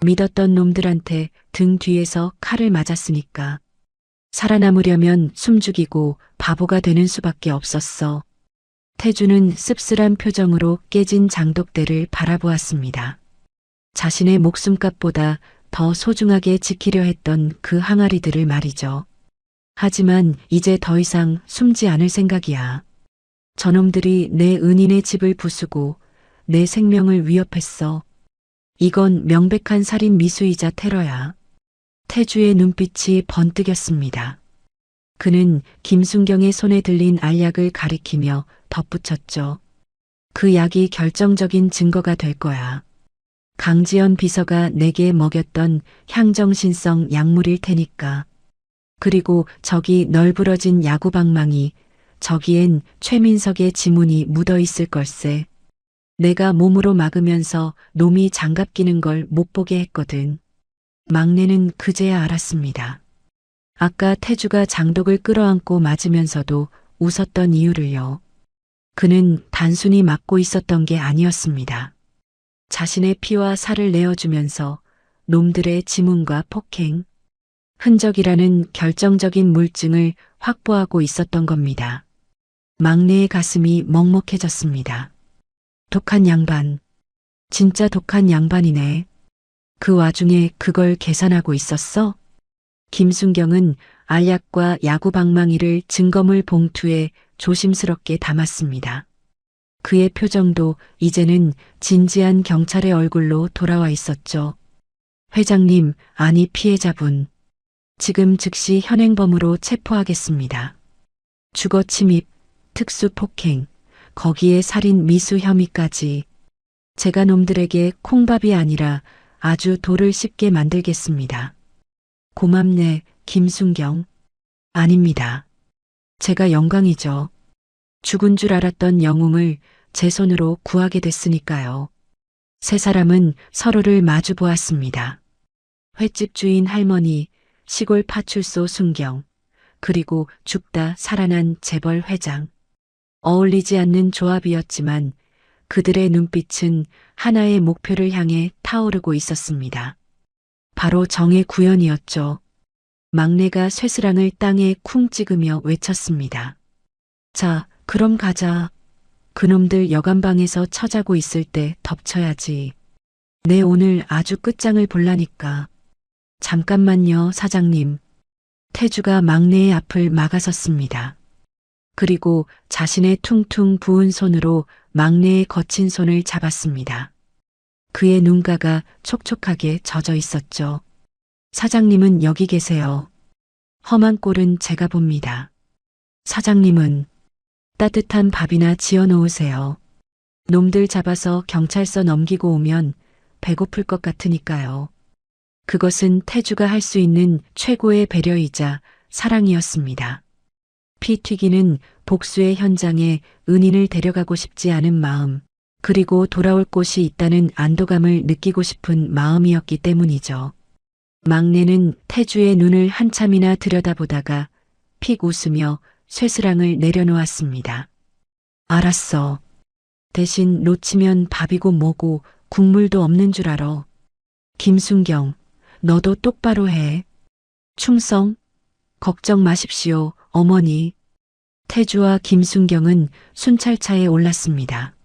믿었던 놈들한테 등 뒤에서 칼을 맞았으니까. 살아남으려면 숨죽이고 바보가 되는 수밖에 없었어. 태주는 씁쓸한 표정으로 깨진 장독대를 바라보았습니다. 자신의 목숨값보다 더 소중하게 지키려 했던 그 항아리들을 말이죠. 하지만 이제 더 이상 숨지 않을 생각이야. 저놈들이 내 은인의 집을 부수고 내 생명을 위협했어. 이건 명백한 살인 미수이자 테러야. 태주의 눈빛이 번뜩였습니다. 그는 김순경의 손에 들린 알약을 가리키며 덧붙였죠. 그 약이 결정적인 증거가 될 거야. 강지연 비서가 내게 먹였던 향정신성 약물일 테니까. 그리고 저기 널브러진 야구방망이, 저기엔 최민석의 지문이 묻어 있을 걸세. 내가 몸으로 막으면서 놈이 장갑 끼는 걸 못 보게 했거든. 막내는 그제야 알았습니다. 아까 태주가 장독을 끌어안고 맞으면서도 웃었던 이유를요. 그는 단순히 막고 있었던 게 아니었습니다. 자신의 피와 살을 내어주면서 놈들의 지문과 폭행, 흔적이라는 결정적인 물증을 확보하고 있었던 겁니다. 막내의 가슴이 먹먹해졌습니다. 독한 양반. 진짜 독한 양반이네. 그 와중에 그걸 계산하고 있었어? 김순경은 알약과 야구방망이를 증거물 봉투에 조심스럽게 담았습니다. 그의 표정도 이제는 진지한 경찰의 얼굴로 돌아와 있었죠. 회장님, 아니 피해자분. 지금 즉시 현행범으로 체포하겠습니다. 주거 침입, 특수 폭행, 거기에 살인 미수 혐의까지. 제가 놈들에게 콩밥이 아니라 아주 돌을 씹게 만들겠습니다. 고맙네, 김순경. 아닙니다. 제가 영광이죠. 죽은 줄 알았던 영웅을 제 손으로 구하게 됐으니까요. 세 사람은 서로를 마주 보았습니다. 횟집 주인 할머니, 시골 파출소 순경, 그리고 죽다 살아난 재벌 회장. 어울리지 않는 조합이었지만 그들의 눈빛은 하나의 목표를 향해 타오르고 있었습니다. 바로 정의 구현이었죠. 막내가 쇠스랑을 땅에 쿵 찍으며 외쳤습니다. 자, 그럼 가자. 그놈들 여간방에서 처자고 있을 때 덮쳐야지. 내 오늘 아주 끝장을 볼라니까. 잠깐만요, 사장님. 태주가 막내의 앞을 막아섰습니다. 그리고 자신의 퉁퉁 부은 손으로 막내의 거친 손을 잡았습니다. 그의 눈가가 촉촉하게 젖어 있었죠. 사장님은 여기 계세요. 험한 꼴은 제가 봅니다. 사장님은 따뜻한 밥이나 지어 놓으세요. 놈들 잡아서 경찰서 넘기고 오면 배고플 것 같으니까요. 그것은 태주가 할 수 있는 최고의 배려이자 사랑이었습니다. 피 튀기는 복수의 현장에 은인을 데려가고 싶지 않은 마음, 그리고 돌아올 곳이 있다는 안도감을 느끼고 싶은 마음이었기 때문이죠. 막내는 태주의 눈을 한참이나 들여다보다가 픽 웃으며 쇠스랑을 내려놓았습니다. 알았어. 대신 놓치면 밥이고 뭐고 국물도 없는 줄 알아. 김순경, 너도 똑바로 해. 충성? 걱정 마십시오, 어머니. 태주와 김순경은 순찰차에 올랐습니다.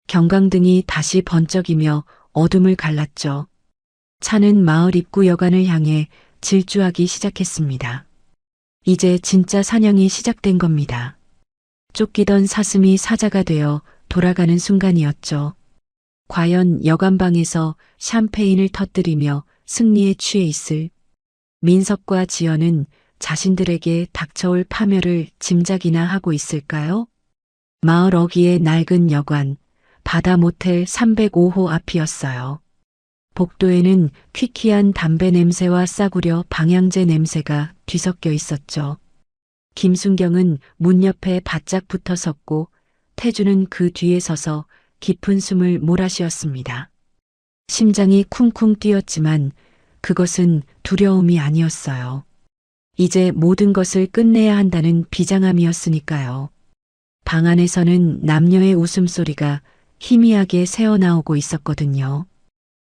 경광등이 다시 번쩍이며 어둠을 갈랐죠. 차는 마을 입구 여관을 향해 질주하기 시작했습니다. 이제 진짜 사냥이 시작된 겁니다. 쫓기던 사슴이 사자가 되어 돌아가는 순간이었죠. 과연 여관방에서 샴페인을 터뜨리며 승리에 취해 있을 민석과 지연은 자신들에게 닥쳐올 파멸을 짐작이나 하고 있을까요? 마을 어귀의 낡은 여관, 바다 모텔 305호 앞이었어요. 복도에는 퀴퀴한 담배 냄새와 싸구려 방향제 냄새가 뒤섞여 있었죠. 김순경은 문 옆에 바짝 붙어 섰고 태주는 그 뒤에 서서 깊은 숨을 몰아쉬었습니다. 심장이 쿵쿵 뛰었지만 그것은 두려움이 아니었어요. 이제 모든 것을 끝내야 한다는 비장함이었으니까요. 방 안에서는 남녀의 웃음소리가 희미하게 새어나오고 있었거든요.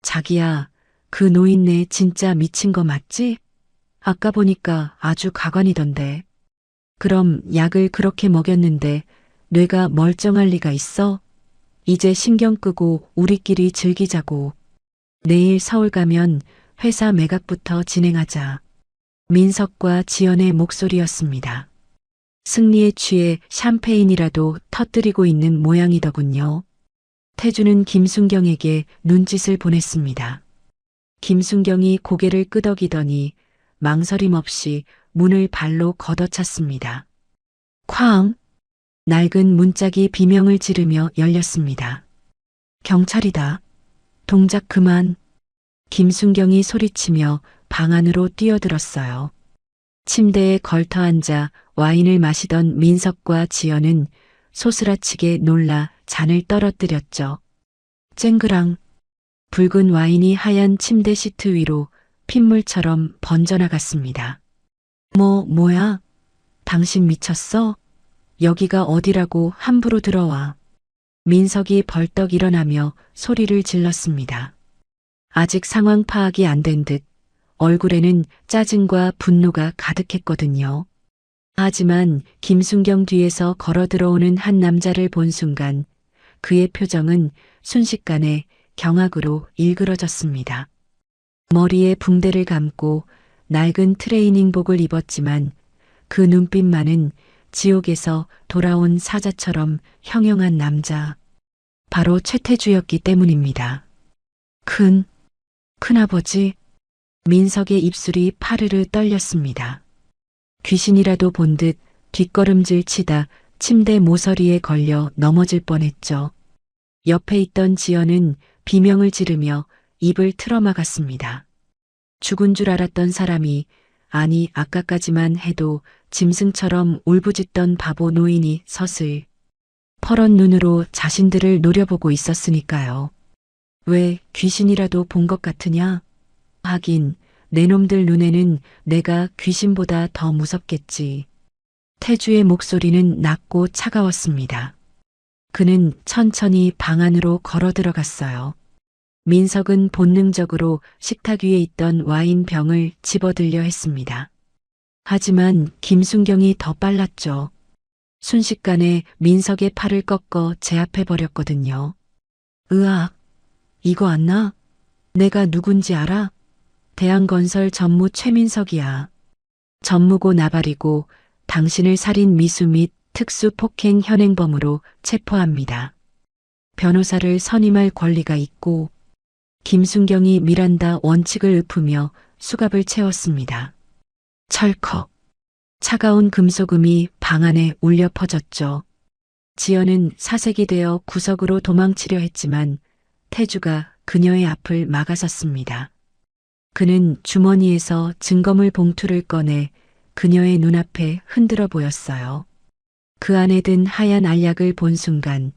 자기야, 그 노인네 진짜 미친 거 맞지? 아까 보니까 아주 가관이던데. 그럼 약을 그렇게 먹였는데 뇌가 멀쩡할 리가 있어? 이제 신경 끄고 우리끼리 즐기자고. 내일 서울 가면 회사 매각부터 진행하자. 민석과 지연의 목소리였습니다. 승리에 취해 샴페인이라도 터뜨리고 있는 모양이더군요. 태주는 김순경에게 눈짓을 보냈습니다. 김순경이 고개를 끄덕이더니 망설임 없이 문을 발로 걷어찼습니다. 쾅! 낡은 문짝이 비명을 지르며 열렸습니다. 경찰이다. 동작 그만. 김순경이 소리치며 방 안으로 뛰어들었어요. 침대에 걸터 앉아 와인을 마시던 민석과 지연은 소스라치게 놀라 잔을 떨어뜨렸죠. 쨍그랑 붉은 와인이 하얀 침대 시트 위로 핏물처럼 번져나갔습니다. 뭐야? 당신 미쳤어? 여기가 어디라고 함부로 들어와. 민석이 벌떡 일어나며 소리를 질렀습니다. 아직 상황 파악이 안 된 듯 얼굴에는 짜증과 분노가 가득했거든요. 하지만 김순경 뒤에서 걸어 들어오는 한 남자를 본 순간 그의 표정은 순식간에 경악으로 일그러졌습니다. 머리에 붕대를 감고 낡은 트레이닝복을 입었지만 그 눈빛만은 지옥에서 돌아온 사자처럼 형용한 남자. 바로 최태주였기 때문입니다. 큰아버지. 민석의 입술이 파르르 떨렸습니다. 귀신이라도 본 듯 뒷걸음질 치다 침대 모서리에 걸려 넘어질 뻔했죠. 옆에 있던 지연은 비명을 지르며 입을 틀어막았습니다. 죽은 줄 알았던 사람이, 아니 아까까지만 해도 짐승처럼 울부짖던 바보 노인이 서슬 퍼런 눈으로 자신들을 노려보고 있었으니까요. 왜 귀신이라도 본 것 같으냐? 하긴 내 놈들 눈에는 내가 귀신보다 더 무섭겠지. 태주의 목소리는 낮고 차가웠습니다. 그는 천천히 방 안으로 걸어 들어갔어요. 민석은 본능적으로 식탁 위에 있던 와인 병을 집어들려 했습니다. 하지만 김순경이 더 빨랐죠. 순식간에 민석의 팔을 꺾어 제압해 버렸거든요. 으악, 이거 안 나? 내가 누군지 알아? 대한건설 전무 최민석이야. 전무고 나발이고 당신을 살인 미수 및 특수 폭행 현행범으로 체포합니다. 변호사를 선임할 권리가 있고. 김순경이 미란다 원칙을 읊으며 수갑을 채웠습니다. 철컥. 차가운 금속음이 방 안에 울려 퍼졌죠. 지연은 사색이 되어 구석으로 도망치려 했지만 태주가 그녀의 앞을 막아섰습니다. 그는 주머니에서 증거물 봉투를 꺼내 그녀의 눈앞에 흔들어 보였어요. 그 안에 든 하얀 알약을 본 순간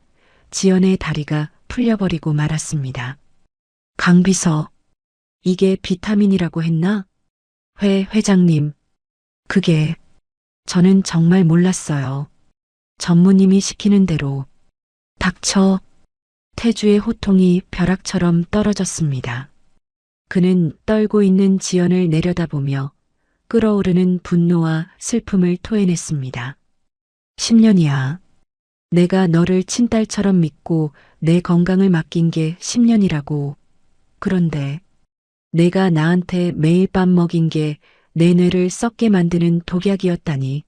지연의 다리가 풀려버리고 말았습니다. 강비서, 이게 비타민이라고 했나? 회장님, 그게 저는 정말 몰랐어요. 전무님이 시키는 대로. 닥쳐. 태주의 호통이 벼락처럼 떨어졌습니다. 그는 떨고 있는 지연을 내려다보며 끓어오르는 분노와 슬픔을 토해냈습니다. 10년이야. 내가 너를 친딸처럼 믿고 내 건강을 맡긴 게 10년이라고. 그런데 내가 나한테 매일 밥 먹인 게 내 뇌를 썩게 만드는 독약이었다니.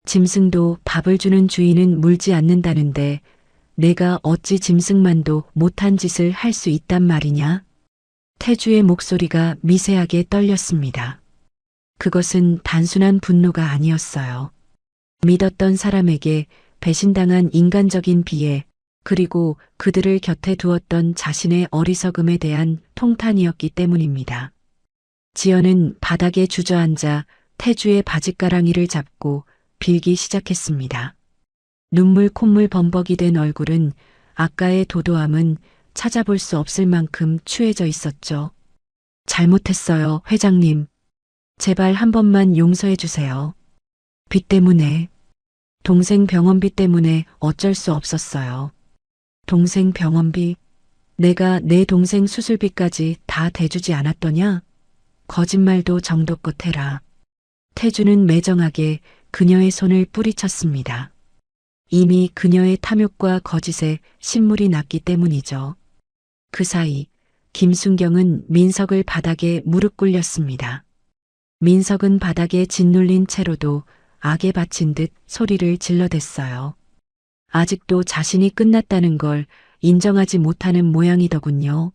짐승도 밥을 주는 주인은 물지 않는다는데 내가 어찌 짐승만도 못한 짓을 할 수 있단 말이냐? 태주의 목소리가 미세하게 떨렸습니다. 그것은 단순한 분노가 아니었어요. 믿었던 사람에게 배신당한 인간적인 비애, 그리고 그들을 곁에 두었던 자신의 어리석음에 대한 통탄이었기 때문입니다. 지연은 바닥에 주저앉아 태주의 바짓가랑이를 잡고 빌기 시작했습니다. 눈물 콧물 범벅이 된 얼굴은 아까의 도도함은 찾아볼 수 없을 만큼 추해져 있었죠. 잘못했어요, 회장님. 제발 한 번만 용서해 주세요. 빚 때문에, 동생 병원비 때문에 어쩔 수 없었어요. 동생 병원비? 내가 내 동생 수술비까지 다 대주지 않았더냐? 거짓말도 정도껏 해라. 태주는 매정하게 그녀의 손을 뿌리쳤습니다. 이미 그녀의 탐욕과 거짓에 신물이 났기 때문이죠. 그 사이 김순경은 민석을 바닥에 무릎 꿇렸습니다. 민석은 바닥에 짓눌린 채로도 악에 바친 듯 소리를 질러댔어요. 아직도 자신이 끝났다는 걸 인정하지 못하는 모양이더군요.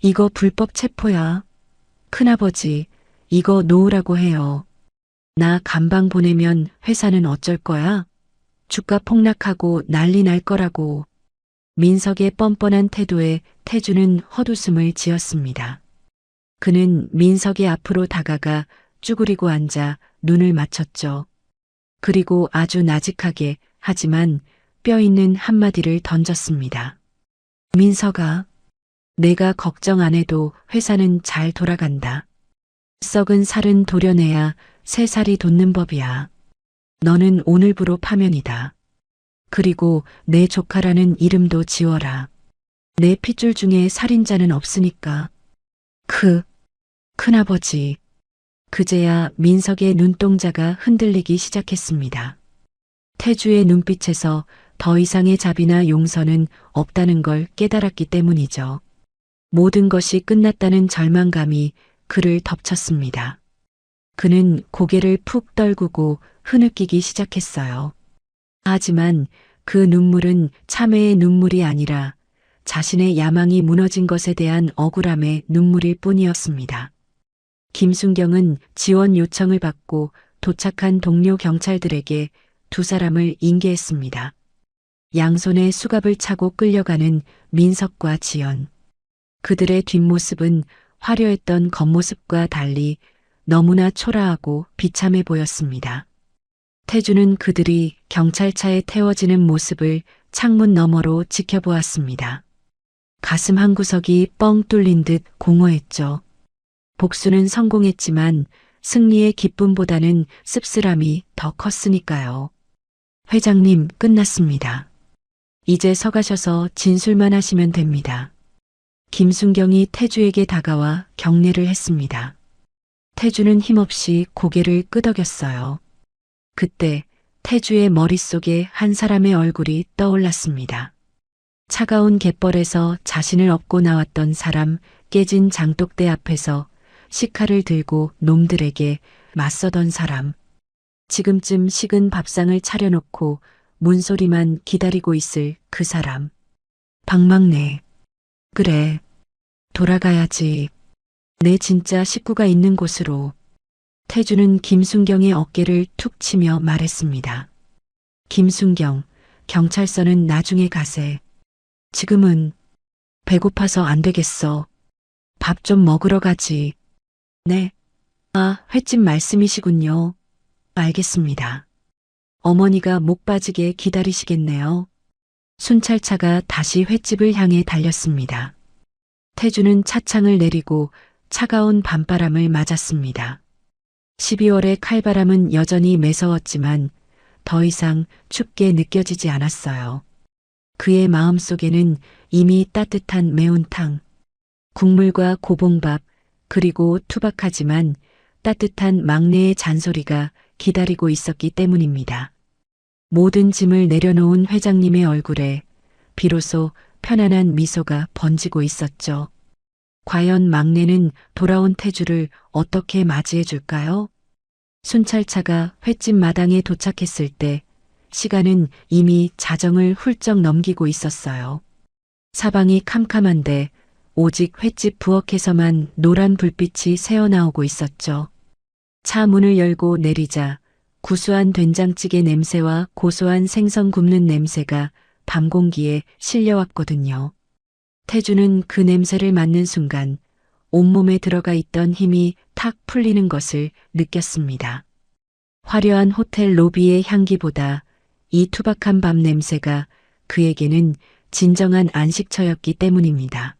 이거 불법 체포야. 큰아버지, 이거 놓으라고 해요. 나 감방 보내면 회사는 어쩔 거야? 주가 폭락하고 난리 날 거라고. 민석의 뻔뻔한 태도에 태주는 헛웃음을 지었습니다. 그는 민석의 앞으로 다가가 쭈그리고 앉아 눈을 맞췄죠. 그리고 아주 나직하게 하지만 뼈 있는 한마디를 던졌습니다. 민석아, 내가 걱정 안 해도 회사는 잘 돌아간다. 썩은 살은 도려내야 새 살이 돋는 법이야. 너는 오늘부로 파면이다. 그리고 내 조카라는 이름도 지워라. 내 핏줄 중에 살인자는 없으니까. 큰아버지. 그제야 민석의 눈동자가 흔들리기 시작했습니다. 태주의 눈빛에서 더 이상의 자비나 용서는 없다는 걸 깨달았기 때문이죠. 모든 것이 끝났다는 절망감이 그를 덮쳤습니다. 그는 고개를 푹 떨구고 흐느끼기 시작했어요. 하지만 그 눈물은 참회의 눈물이 아니라 자신의 야망이 무너진 것에 대한 억울함의 눈물일 뿐이었습니다. 김순경은 지원 요청을 받고 도착한 동료 경찰들에게 두 사람을 인계했습니다. 양손에 수갑을 차고 끌려가는 민석과 지연. 그들의 뒷모습은 화려했던 겉모습과 달리 너무나 초라하고 비참해 보였습니다. 태주는 그들이 경찰차에 태워지는 모습을 창문 너머로 지켜보았습니다. 가슴 한구석이 뻥 뚫린 듯 공허했죠. 복수는 성공했지만 승리의 기쁨보다는 씁쓸함이 더 컸으니까요. 회장님, 끝났습니다. 이제 서가셔서 진술만 하시면 됩니다. 김순경이 태주에게 다가와 경례를 했습니다. 태주는 힘없이 고개를 끄덕였어요. 그때 태주의 머릿속에 한 사람의 얼굴이 떠올랐습니다. 차가운 갯벌에서 자신을 업고 나왔던 사람, 깨진 장독대 앞에서 식칼을 들고 놈들에게 맞서던 사람. 지금쯤 식은 밥상을 차려놓고 문소리만 기다리고 있을 그 사람. 박막내. 그래. 돌아가야지. 내 진짜 식구가 있는 곳으로. 태주는 김순경의 어깨를 툭 치며 말했습니다. 김순경, 경찰서는 나중에 가세. 지금은 배고파서 안 되겠어. 밥 좀 먹으러 가지. 네. 아, 횟집 말씀이시군요. 알겠습니다. 어머니가 목 빠지게 기다리시겠네요. 순찰차가 다시 횟집을 향해 달렸습니다. 태주는 차창을 내리고 차가운 밤바람을 맞았습니다. 12월의 칼바람은 여전히 매서웠지만 더 이상 춥게 느껴지지 않았어요. 그의 마음속에는 이미 따뜻한 매운탕, 국물과 고봉밥, 그리고 투박하지만 따뜻한 막내의 잔소리가 기다리고 있었기 때문입니다. 모든 짐을 내려놓은 회장님의 얼굴에 비로소 편안한 미소가 번지고 있었죠. 과연 막내는 돌아온 태주를 어떻게 맞이해 줄까요? 순찰차가 횟집 마당에 도착했을 때 시간은 이미 자정을 훌쩍 넘기고 있었어요. 사방이 캄캄한데 오직 횟집 부엌에서만 노란 불빛이 새어나오고 있었죠. 차 문을 열고 내리자 구수한 된장찌개 냄새와 고소한 생선 굽는 냄새가 밤 공기에 실려왔거든요. 태주는 그 냄새를 맡는 순간 온몸에 들어가 있던 힘이 탁 풀리는 것을 느꼈습니다. 화려한 호텔 로비의 향기보다 이 투박한 밤 냄새가 그에게는 진정한 안식처였기 때문입니다.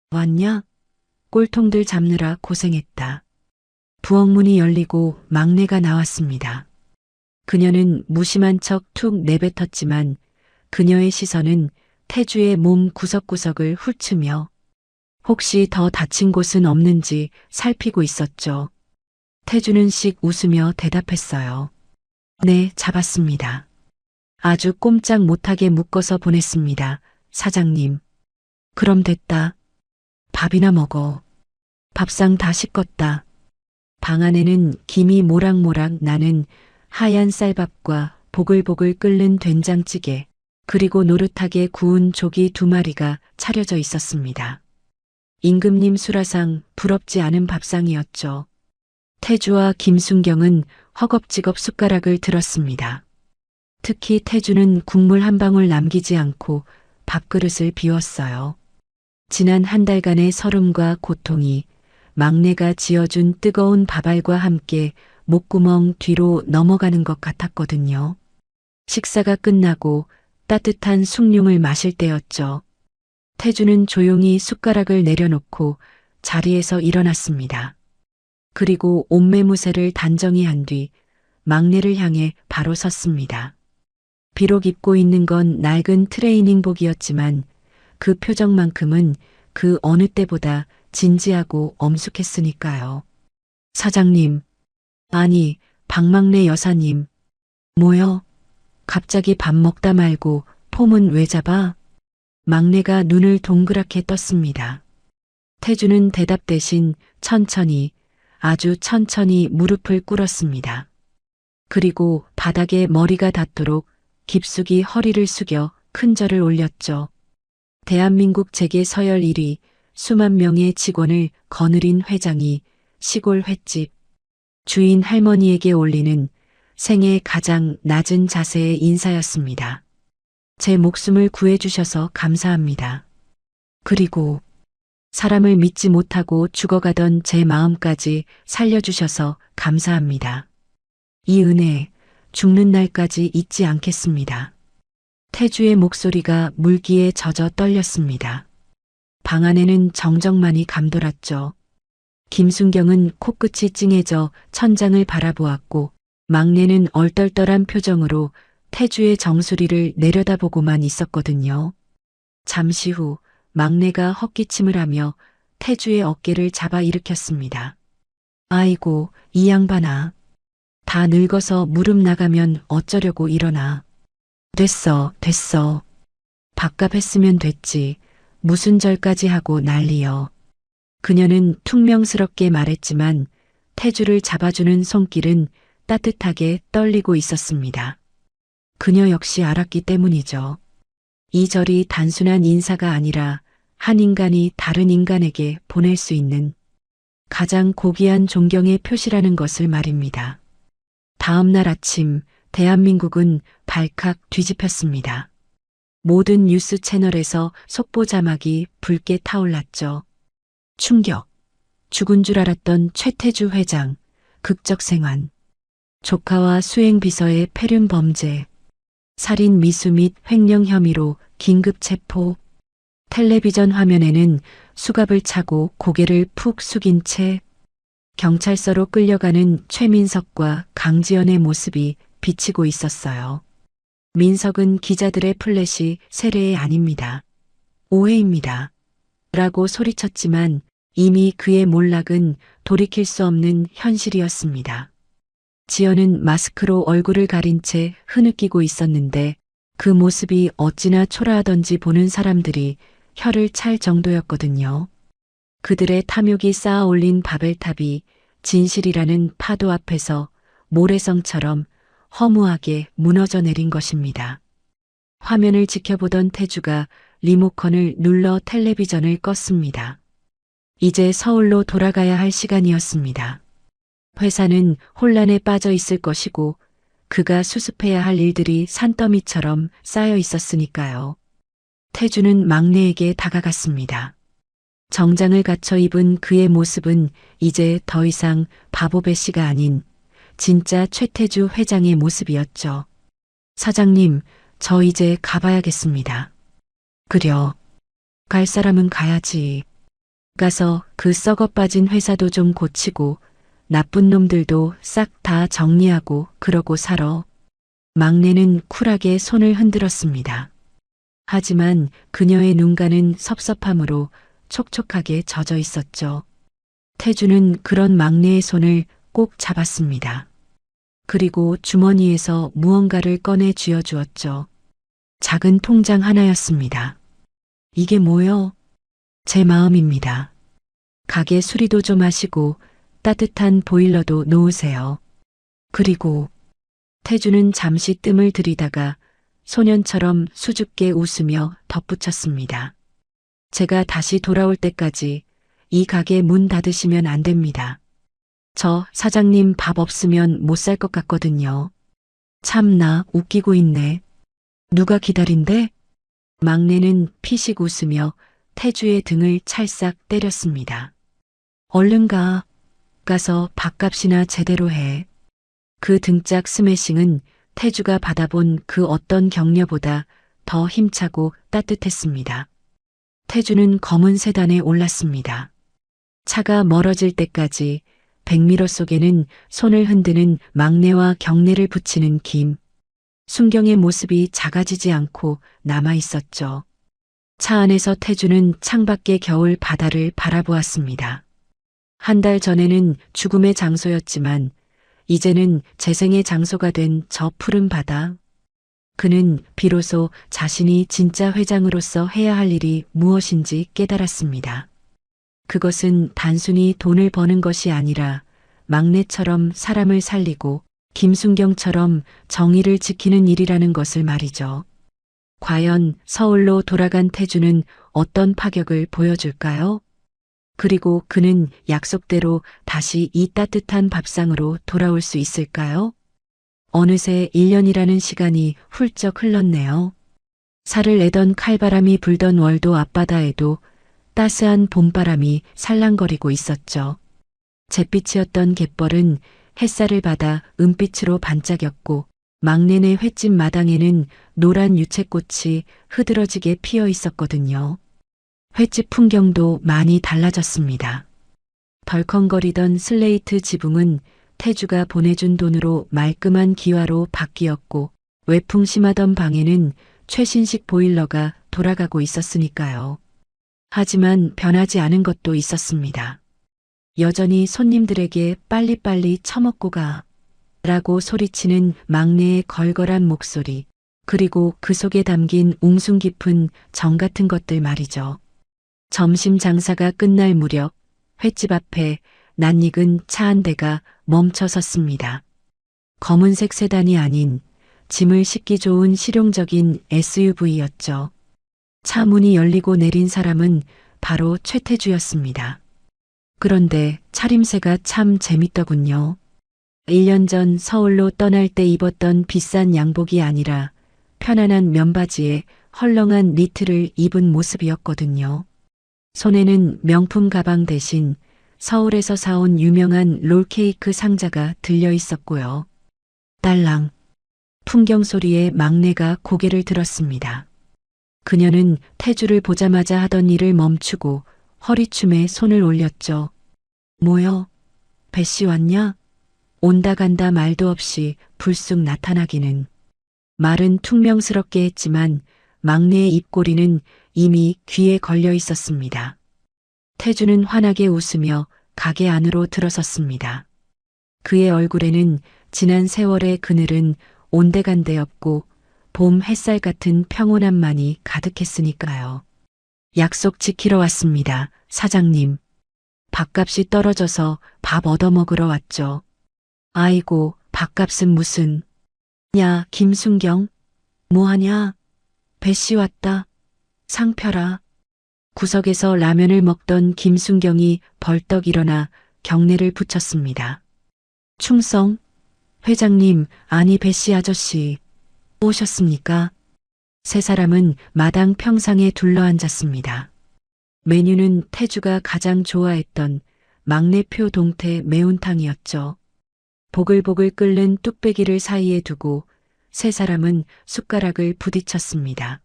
왔냐? 꼴통들 잡느라 고생했다. 부엌문이 열리고 막내가 나왔습니다. 그녀는 무심한 척 툭 내뱉었지만 그녀의 시선은 태주의 몸 구석구석을 훑으며 혹시 더 다친 곳은 없는지 살피고 있었죠. 태주는 씩 웃으며 대답했어요. 네, 잡았습니다. 아주 꼼짝 못하게 묶어서 보냈습니다. 사장님. 그럼 됐다. 밥이나 먹어. 밥상 다 식었다. 방 안에는 김이 모락모락 나는 하얀 쌀밥과 보글보글 끓는 된장찌개, 그리고 노릇하게 구운 조기 2마리가 차려져 있었습니다. 임금님 수라상 부럽지 않은 밥상이었죠. 태주와 김순경은 허겁지겁 숟가락을 들었습니다. 특히 태주는 국물 한 방울 남기지 않고 밥그릇을 비웠어요. 지난 한 달간의 서름과 고통이 막내가 지어준 뜨거운 밥알과 함께 목구멍 뒤로 넘어가는 것 같았거든요. 식사가 끝나고 따뜻한 숭늉을 마실 때였죠. 태주는 조용히 숟가락을 내려놓고 자리에서 일어났습니다. 그리고 옷매무새를 단정히 한 뒤 막내를 향해 바로 섰습니다. 비록 입고 있는 건 낡은 트레이닝복이었지만 그 표정만큼은 그 어느 때보다 진지하고 엄숙했으니까요. 사장님, 아니, 박막내 여사님. 뭐요? 갑자기 밥 먹다 말고 폼은 왜 잡아? 막내가 눈을 동그랗게 떴습니다. 태주는 대답 대신 천천히, 아주 천천히 무릎을 꿇었습니다. 그리고 바닥에 머리가 닿도록 깊숙이 허리를 숙여 큰 절을 올렸죠. 대한민국 재계 서열 1위, 수만 명의 직원을 거느린 회장이 시골 횟집 주인 할머니에게 올리는 생애 가장 낮은 자세의 인사였습니다. 제 목숨을 구해주셔서 감사합니다. 그리고 사람을 믿지 못하고 죽어가던 제 마음까지 살려주셔서 감사합니다. 이 은혜 죽는 날까지 잊지 않겠습니다. 태주의 목소리가 물기에 젖어 떨렸습니다. 방 안에는 정적만이 감돌았죠. 김순경은 코끝이 찡해져 천장을 바라보았고 막내는 얼떨떨한 표정으로 태주의 정수리를 내려다보고만 있었거든요. 잠시 후 막내가 헛기침을 하며 태주의 어깨를 잡아 일으켰습니다. 아이고, 이 양반아. 다 늙어서 무릎 나가면 어쩌려고 일어나. 됐어, 됐어. 밥값 했으면 됐지. 무슨 절까지 하고 난리여. 그녀는 퉁명스럽게 말했지만 태주를 잡아주는 손길은 따뜻하게 떨리고 있었습니다. 그녀 역시 알았기 때문이죠. 이 절이 단순한 인사가 아니라 한 인간이 다른 인간에게 보낼 수 있는 가장 고귀한 존경의 표시라는 것을 말입니다. 다음 날 아침 대한민국은 발칵 뒤집혔습니다. 모든 뉴스 채널에서 속보 자막이 붉게 타올랐죠. 충격. 죽은 줄 알았던 최태주 회장, 극적 생환. 조카와 수행비서의 폐륜 범죄. 살인 미수 및 횡령 혐의로 긴급 체포. 텔레비전 화면에는 수갑을 차고 고개를 푹 숙인 채 경찰서로 끌려가는 최민석과 강지연의 모습이 비치고 있었어요. 민석은 기자들의 플래시 세례의 아닙니다. 오해입니다. 라고 소리쳤지만 이미 그의 몰락은 돌이킬 수 없는 현실이었습니다. 지연은 마스크로 얼굴을 가린 채 흐느끼고 있었는데 그 모습이 어찌나 초라하던지 보는 사람들이 혀를 찰 정도였거든요. 그들의 탐욕이 쌓아 올린 바벨탑이 진실이라는 파도 앞에서 모래성처럼 허무하게 무너져 내린 것입니다. 화면을 지켜보던 태주가 리모컨을 눌러 텔레비전을 껐습니다. 이제 서울로 돌아가야 할 시간이었습니다. 회사는 혼란에 빠져 있을 것이고 그가 수습해야 할 일들이 산더미처럼 쌓여 있었으니까요. 태주는 막내에게 다가갔습니다. 정장을 갖춰 입은 그의 모습은 이제 더 이상 바보배 씨가 아닌 진짜 최태주 회장의 모습이었죠. 사장님, 저 이제 가봐야겠습니다. 그려. 갈 사람은 가야지. 가서 그 썩어 빠진 회사도 좀 고치고 나쁜 놈들도 싹 다 정리하고 그러고 살아. 막내는 쿨하게 손을 흔들었습니다. 하지만 그녀의 눈가는 섭섭함으로 촉촉하게 젖어 있었죠. 태주는 그런 막내의 손을 꼭 잡았습니다. 그리고 주머니에서 무언가를 꺼내 쥐어주었죠. 작은 통장 하나였습니다. 이게 뭐요? 제 마음입니다. 가게 수리도 좀 하시고 따뜻한 보일러도 놓으세요. 그리고 태주는 잠시 뜸을 들이다가 소년처럼 수줍게 웃으며 덧붙였습니다. 제가 다시 돌아올 때까지 이 가게 문 닫으시면 안 됩니다. 저 사장님 밥 없으면 못 살 것 같거든요. 참나 웃기고 있네. 누가 기다린대? 막내는 피식 웃으며 태주의 등을 찰싹 때렸습니다. 얼른 가. 가서 밥값이나 제대로 해. 그 등짝 스매싱은 태주가 받아본 그 어떤 격려보다 더 힘차고 따뜻했습니다. 태주는 검은 세단에 올랐습니다. 차가 멀어질 때까지 백미러 속에는 손을 흔드는 막내와 경례를 붙이는 김. 순경의 모습이 작아지지 않고 남아 있었죠. 차 안에서 태주는 창밖의 겨울 바다를 바라보았습니다. 한 달 전에는 죽음의 장소였지만 이제는 재생의 장소가 된 저 푸른 바다. 그는 비로소 자신이 진짜 회장으로서 해야 할 일이 무엇인지 깨달았습니다. 그것은 단순히 돈을 버는 것이 아니라 막내처럼 사람을 살리고 김순경처럼 정의를 지키는 일이라는 것을 말이죠. 과연 서울로 돌아간 태주는 어떤 파격을 보여줄까요? 그리고 그는 약속대로 다시 이 따뜻한 밥상으로 돌아올 수 있을까요? 어느새 1년이라는 시간이 훌쩍 흘렀네요. 살을 내던 칼바람이 불던 월도 앞바다에도 따스한 봄바람이 살랑거리고 있었죠. 잿빛이었던 갯벌은 햇살을 받아 은빛으로 반짝였고 막내네 횟집 마당에는 노란 유채꽃이 흐드러지게 피어 있었거든요. 횟집 풍경도 많이 달라졌습니다. 덜컹거리던 슬레이트 지붕은 태주가 보내준 돈으로 말끔한 기와로 바뀌었고 외풍 심하던 방에는 최신식 보일러가 돌아가고 있었으니까요. 하지만 변하지 않은 것도 있었습니다. 여전히 손님들에게 빨리빨리 처먹고 가 라고 소리치는 막내의 걸걸한 목소리, 그리고 그 속에 담긴 웅숭 깊은 정 같은 것들 말이죠. 점심 장사가 끝날 무렵 횟집 앞에 낯익은 차 한 대가 멈춰 섰습니다. 검은색 세단이 아닌 짐을 싣기 좋은 실용적인 SUV였죠. 차 문이 열리고 내린 사람은 바로 최태주였습니다. 그런데 차림새가 참 재밌더군요. 1년 전 서울로 떠날 때 입었던 비싼 양복이 아니라 편안한 면바지에 헐렁한 니트를 입은 모습이었거든요. 손에는 명품 가방 대신 서울에서 사온 유명한 롤케이크 상자가 들려 있었고요. 딸랑. 풍경 소리에 막내가 고개를 들었습니다. 그녀는 태주를 보자마자 하던 일을 멈추고 허리춤에 손을 올렸죠. 뭐여? 배씨 왔냐? 온다 간다 말도 없이 불쑥 나타나기는. 말은 퉁명스럽게 했지만 막내의 입꼬리는 이미 귀에 걸려 있었습니다. 태주는 환하게 웃으며 가게 안으로 들어섰습니다. 그의 얼굴에는 지난 세월의 그늘은 온데간데 없고 봄 햇살 같은 평온함만이 가득했으니까요. 약속 지키러 왔습니다, 사장님. 밥값이 떨어져서 밥 얻어먹으러 왔죠. 아이고, 밥값은 무슨. 야, 김순경. 뭐하냐? 배씨 왔다. 상 펴라. 구석에서 라면을 먹던 김순경이 벌떡 일어나 경례를 붙였습니다. 충성. 회장님, 아니 배씨 아저씨. 오셨습니까? 세 사람은 마당 평상에 둘러앉았습니다. 메뉴는 태주가 가장 좋아했던 막내표 동태 매운탕이었죠. 보글보글 끓는 뚝배기를 사이에 두고 세 사람은 숟가락을 부딪혔습니다.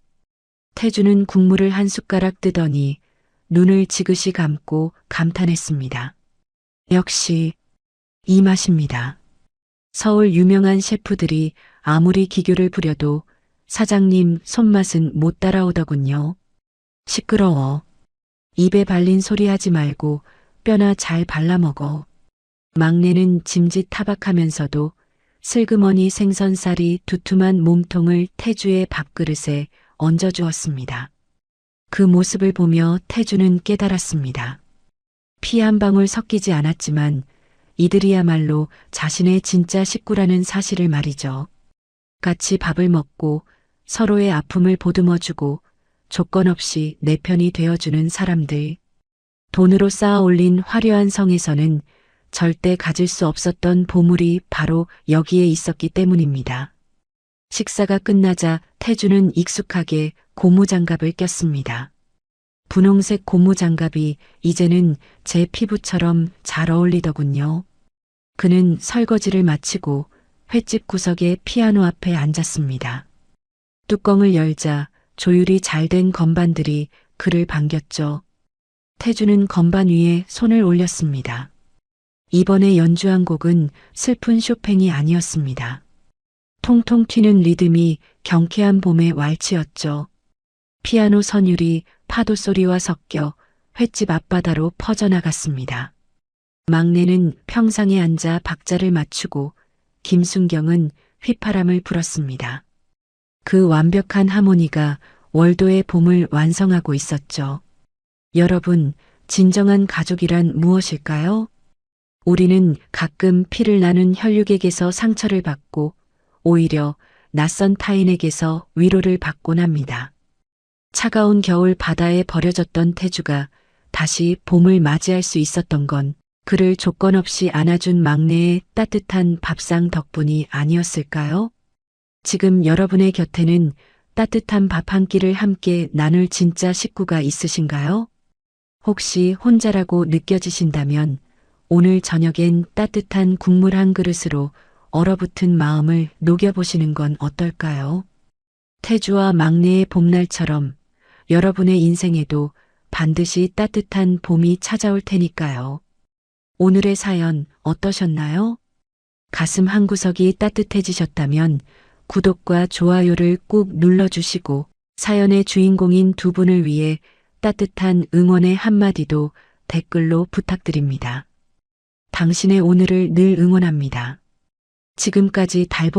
태주는 국물을 한 숟가락 뜨더니 눈을 지그시 감고 감탄했습니다. 역시 이 맛입니다. 서울 유명한 셰프들이 아무리 기교를 부려도 사장님 손맛은 못 따라오더군요. 시끄러워. 입에 발린 소리 하지 말고 뼈나 잘 발라먹어. 막내는 짐짓 타박하면서도 슬그머니 생선살이 두툼한 몸통을 태주의 밥그릇에 얹어주었습니다. 그 모습을 보며 태주는 깨달았습니다. 피 한 방울 섞이지 않았지만 이들이야말로 자신의 진짜 식구라는 사실을 말이죠. 같이 밥을 먹고 서로의 아픔을 보듬어주고 조건 없이 내 편이 되어주는 사람들. 돈으로 쌓아 올린 화려한 성에서는 절대 가질 수 없었던 보물이 바로 여기에 있었기 때문입니다. 식사가 끝나자 태주는 익숙하게 고무장갑을 꼈습니다. 분홍색 고무장갑이 이제는 제 피부처럼 잘 어울리더군요. 그는 설거지를 마치고 횟집 구석의 피아노 앞에 앉았습니다. 뚜껑을 열자 조율이 잘 된 건반들이 그를 반겼죠. 태주는 건반 위에 손을 올렸습니다. 이번에 연주한 곡은 슬픈 쇼팽이 아니었습니다. 통통 튀는 리듬이 경쾌한 봄의 왈츠였죠. 피아노 선율이 파도 소리와 섞여 횟집 앞바다로 퍼져나갔습니다. 막내는 평상에 앉아 박자를 맞추고 김순경은 휘파람을 불었습니다. 그 완벽한 하모니가 월도의 봄을 완성하고 있었죠. 여러분, 진정한 가족이란 무엇일까요? 우리는 가끔 피를 나눈 혈육에게서 상처를 받고 오히려 낯선 타인에게서 위로를 받곤 합니다. 차가운 겨울 바다에 버려졌던 태주가 다시 봄을 맞이할 수 있었던 건 그를 조건 없이 안아준 막내의 따뜻한 밥상 덕분이 아니었을까요? 지금 여러분의 곁에는 따뜻한 밥 한 끼를 함께 나눌 진짜 식구가 있으신가요? 혹시 혼자라고 느껴지신다면 오늘 저녁엔 따뜻한 국물 한 그릇으로 얼어붙은 마음을 녹여보시는 건 어떨까요? 태주와 막내의 봄날처럼 여러분의 인생에도 반드시 따뜻한 봄이 찾아올 테니까요. 오늘의 사연 어떠셨나요? 가슴 한구석이 따뜻해지셨다면 구독과 좋아요를 꾹 눌러주시고 사연의 주인공인 두 분을 위해 따뜻한 응원의 한마디도 댓글로 부탁드립니다. 당신의 오늘을 늘 응원합니다. 지금까지 달보